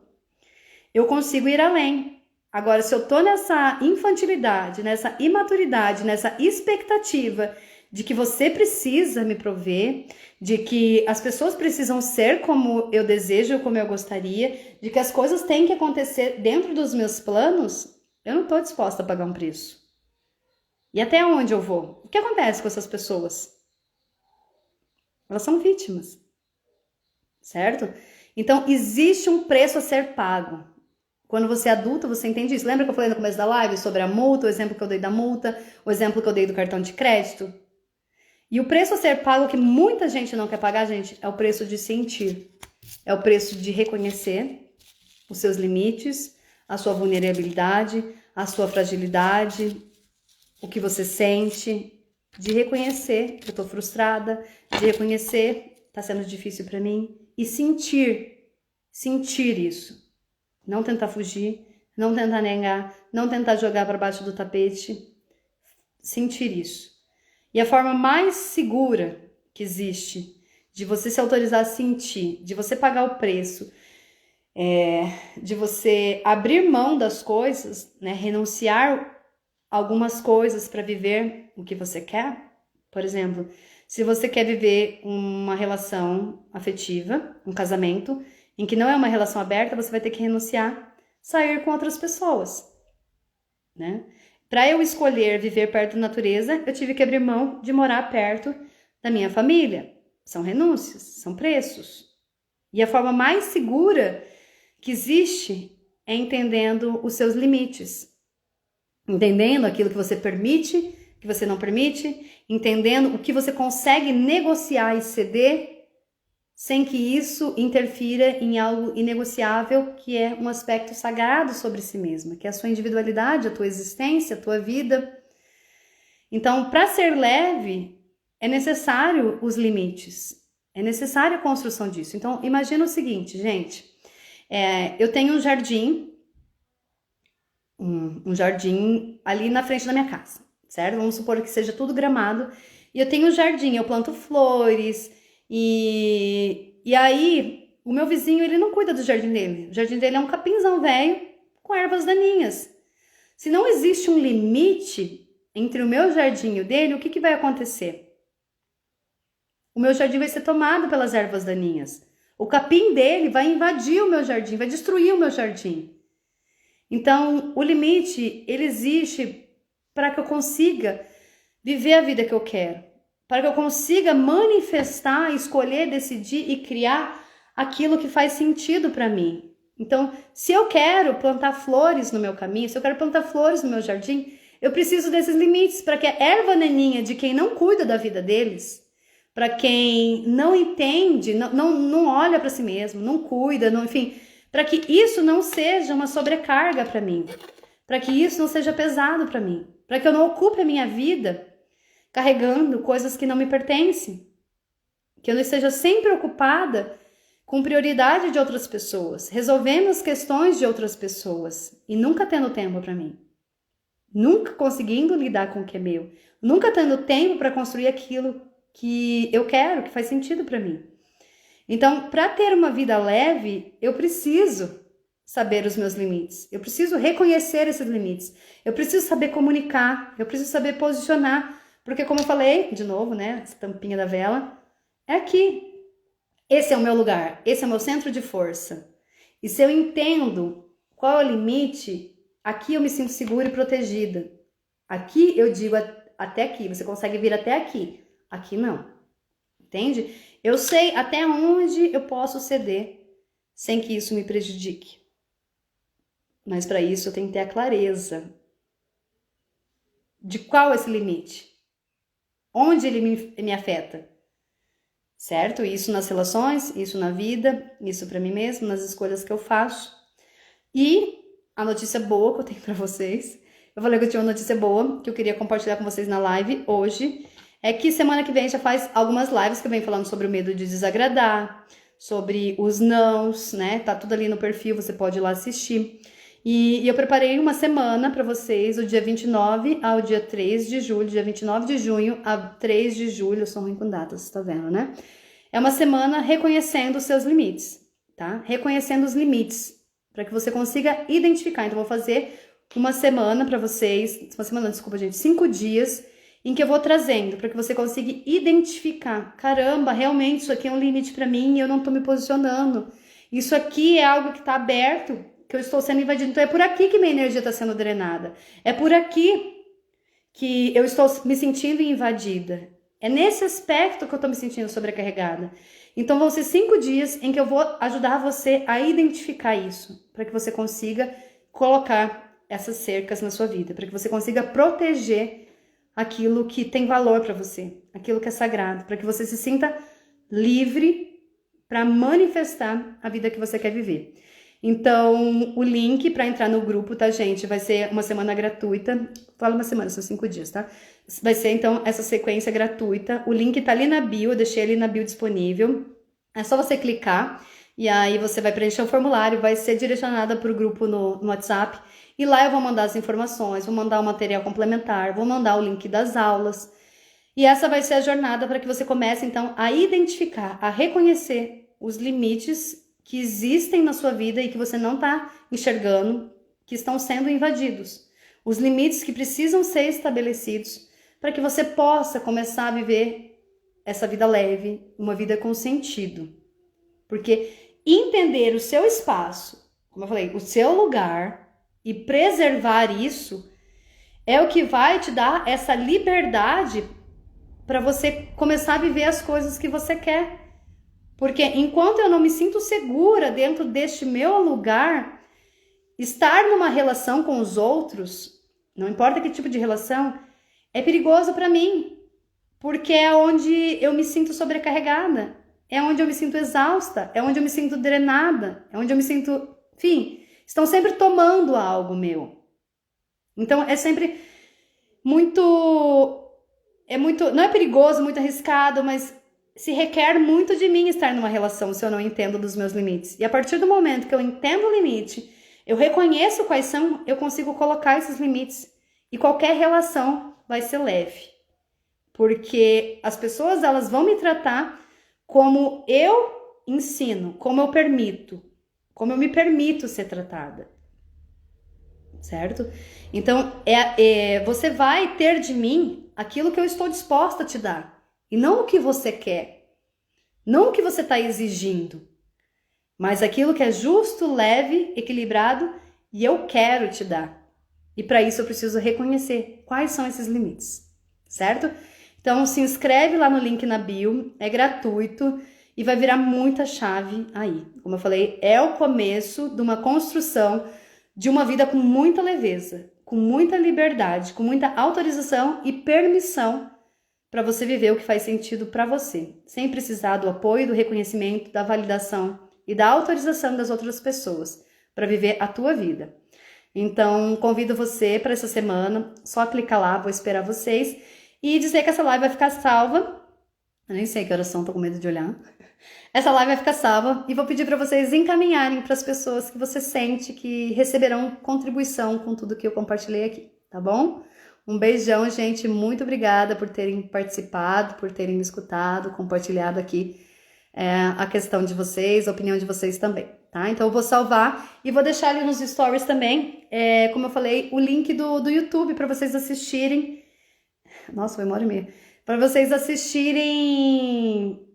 eu consigo ir além. Agora, se eu estou nessa infantilidade, nessa imaturidade, nessa expectativa de que você precisa me prover, de que as pessoas precisam ser como eu desejo, como eu gostaria, de que as coisas têm que acontecer dentro dos meus planos, eu não estou disposta a pagar um preço. E até onde eu vou? O que acontece com essas pessoas? Elas são vítimas, certo? Então, existe um preço a ser pago. Quando você é adulto, você entende isso. Lembra que eu falei no começo da live sobre a multa, o exemplo que eu dei da multa, o exemplo que eu dei do cartão de crédito? E o preço a ser pago que muita gente não quer pagar, gente, é o preço de sentir. É o preço de reconhecer os seus limites, a sua vulnerabilidade, a sua fragilidade, o que você sente, de reconhecer que eu tô frustrada, de reconhecer tá sendo difícil para mim e sentir isso. Não tentar fugir, não tentar negar, não tentar jogar para baixo do tapete. Sentir isso. E a forma mais segura que existe de você se autorizar a sentir, de você pagar o preço, de você abrir mão das coisas, né, renunciar algumas coisas para viver o que você quer. Por exemplo, se você quer viver uma relação afetiva, um casamento, em que não é uma relação aberta, você vai ter que renunciar, sair com outras pessoas, né? Para eu escolher viver perto da natureza, eu tive que abrir mão de morar perto da minha família. São renúncias, são preços. E a forma mais segura que existe é entendendo os seus limites. Entendendo aquilo que você permite, que você não permite, entendendo o que você consegue negociar e ceder sem que isso interfira em algo inegociável, que é um aspecto sagrado sobre si mesma, que é a sua individualidade, a tua existência, a tua vida. Então, para ser leve, é necessário os limites, é necessária a construção disso. Então, imagina o seguinte, gente, eu tenho um jardim ali na frente da minha casa, certo? Vamos supor que seja tudo gramado, e eu tenho um jardim, eu planto flores, e aí, o meu vizinho, ele não cuida do jardim dele. O jardim dele é um capinzão velho com ervas daninhas. Se não existe um limite entre o meu jardim e o dele, o que vai acontecer? O meu jardim vai ser tomado pelas ervas daninhas. O capim dele vai invadir o meu jardim, vai destruir o meu jardim. Então, o limite, ele existe para que eu consiga viver a vida que eu quero. Para que eu consiga manifestar, escolher, decidir e criar aquilo que faz sentido para mim. Então, se eu quero plantar flores no meu caminho, se eu quero plantar flores no meu jardim, eu preciso desses limites para que a erva daninha de quem não cuida da vida deles, para quem não entende, não olha para si mesmo, não cuida, enfim, para que isso não seja uma sobrecarga para mim, para que isso não seja pesado para mim, para que eu não ocupe a minha vida carregando coisas que não me pertencem, que eu não esteja sempre ocupada com prioridade de outras pessoas, resolvendo as questões de outras pessoas e nunca tendo tempo para mim. Nunca conseguindo lidar com o que é meu. Nunca tendo tempo para construir aquilo que eu quero, que faz sentido para mim. Então, para ter uma vida leve, eu preciso saber os meus limites. Eu preciso reconhecer esses limites. Eu preciso saber comunicar. Eu preciso saber posicionar. Porque, como eu falei, de novo, né? Essa tampinha da vela. É aqui. Esse é o meu lugar. Esse é o meu centro de força. E se eu entendo qual é o limite, aqui eu me sinto segura e protegida. Aqui eu digo até aqui. Você consegue vir até aqui. Aqui não. Entende? Eu sei até onde eu posso ceder sem que isso me prejudique. Mas para isso eu tenho que ter a clareza de qual é esse limite. Onde ele me afeta. Certo? Isso nas relações, isso na vida, isso para mim mesmo, nas escolhas que eu faço. E a notícia boa que eu tenho para vocês, eu falei que eu tinha uma notícia boa que eu queria compartilhar com vocês na live hoje, é que semana que vem já faz algumas lives que eu venho falando sobre o medo de desagradar, sobre os nãos, né? Tá tudo ali no perfil, você pode ir lá assistir. E eu preparei uma semana para vocês, o dia 29 ao dia 3 de julho, dia 29 de junho a 3 de julho, eu sou ruim com datas, tá vendo, né? É uma semana reconhecendo os seus limites, tá? Reconhecendo os limites, para que você consiga identificar. Então, eu vou fazer uma semana para vocês, 5 dias, em que eu vou trazendo, para que você consiga identificar. Caramba, realmente isso aqui é um limite para mim e eu não tô me posicionando. Isso aqui é algo que tá aberto, que eu estou sendo invadida. Então, é por aqui que minha energia está sendo drenada. É por aqui que eu estou me sentindo invadida. É nesse aspecto que eu estou me sentindo sobrecarregada. Então, vão ser 5 dias em que eu vou ajudar você a identificar isso, para que você consiga colocar essas cercas na sua vida, para que você consiga proteger aquilo que tem valor para você, aquilo que é sagrado, para que você se sinta livre para manifestar a vida que você quer viver. Então, o link para entrar no grupo, tá, gente? Vai ser uma semana gratuita. Fala uma semana, são 5 dias, tá? Vai ser, então, essa sequência gratuita. O link tá ali na bio, eu deixei ali na bio disponível. É só você clicar e aí você vai preencher o formulário, vai ser direcionada para o grupo no WhatsApp. E lá eu vou mandar as informações, vou mandar o material complementar, vou mandar o link das aulas. E essa vai ser a jornada para que você comece, então, a identificar, a reconhecer os limites que existem na sua vida e que você não está enxergando, que estão sendo invadidos. Os limites que precisam ser estabelecidos para que você possa começar a viver essa vida leve, uma vida com sentido. Porque entender o seu espaço, como eu falei, o seu lugar e preservar isso é o que vai te dar essa liberdade para você começar a viver as coisas que você quer. Porque enquanto eu não me sinto segura dentro deste meu lugar, estar numa relação com os outros, não importa que tipo de relação, é perigoso para mim. Porque é onde eu me sinto sobrecarregada, é onde eu me sinto exausta, é onde eu me sinto drenada, é onde eu me sinto, enfim, estão sempre tomando algo meu. Então é sempre não é perigoso, muito arriscado, mas se requer muito de mim estar numa relação se eu não entendo dos meus limites. E a partir do momento que eu entendo o limite, eu reconheço quais são, eu consigo colocar esses limites e qualquer relação vai ser leve. Porque as pessoas, elas vão me tratar como eu ensino, como eu permito, como eu me permito ser tratada. Certo? Então, você vai ter de mim aquilo que eu estou disposta a te dar. E não o que você quer. Não o que você está exigindo. Mas aquilo que é justo, leve, equilibrado e eu quero te dar. E para isso eu preciso reconhecer quais são esses limites. Certo? Então, se inscreve lá no link na bio. É gratuito e vai virar muita chave aí. Como eu falei, é o começo de uma construção de uma vida com muita leveza, com muita liberdade, com muita autorização e permissão para você viver o que faz sentido para você, sem precisar do apoio, do reconhecimento, da validação e da autorização das outras pessoas para viver a tua vida. Então, convido você para essa semana, só clicar lá, vou esperar vocês e dizer que essa live vai ficar salva. Eu nem sei que horas são, tô com medo de olhar. Essa live vai ficar salva e vou pedir para vocês encaminharem para as pessoas que você sente que receberão contribuição com tudo que eu compartilhei aqui, tá bom? Um beijão, gente. Muito obrigada por terem participado, por terem me escutado, compartilhado aqui a questão de vocês, a opinião de vocês também, tá? Então eu vou salvar e vou deixar ali nos stories também, como eu falei, o link do YouTube para vocês assistirem. Nossa, foi 1h30. Para vocês assistirem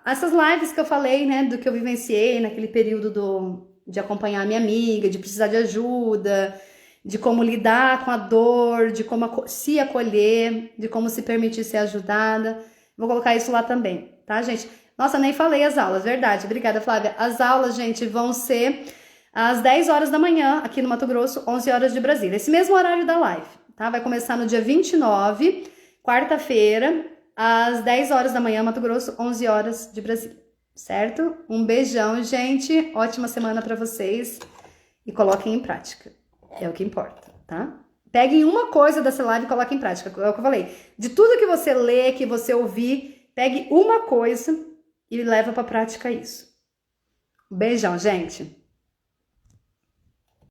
essas lives que eu falei, né, do que eu vivenciei naquele período de acompanhar a minha amiga, de precisar de ajuda, de como lidar com a dor, de como se acolher, de como se permitir ser ajudada. Vou colocar isso lá também, tá, gente? Nossa, nem falei as aulas, verdade. Obrigada, Flávia. As aulas, gente, vão ser às 10 horas da manhã, aqui no Mato Grosso, 11 horas de Brasília. Esse mesmo horário da live, tá? Vai começar no dia 29, quarta-feira, às 10 horas da manhã, Mato Grosso, 11 horas de Brasília, certo? Um beijão, gente. Ótima semana pra vocês e coloquem em prática. É o que importa, tá? Peguem uma coisa dessa live e coloquem em prática. É o que eu falei. De tudo que você lê, que você ouvir, pegue uma coisa e leva pra prática isso. Um beijão, gente.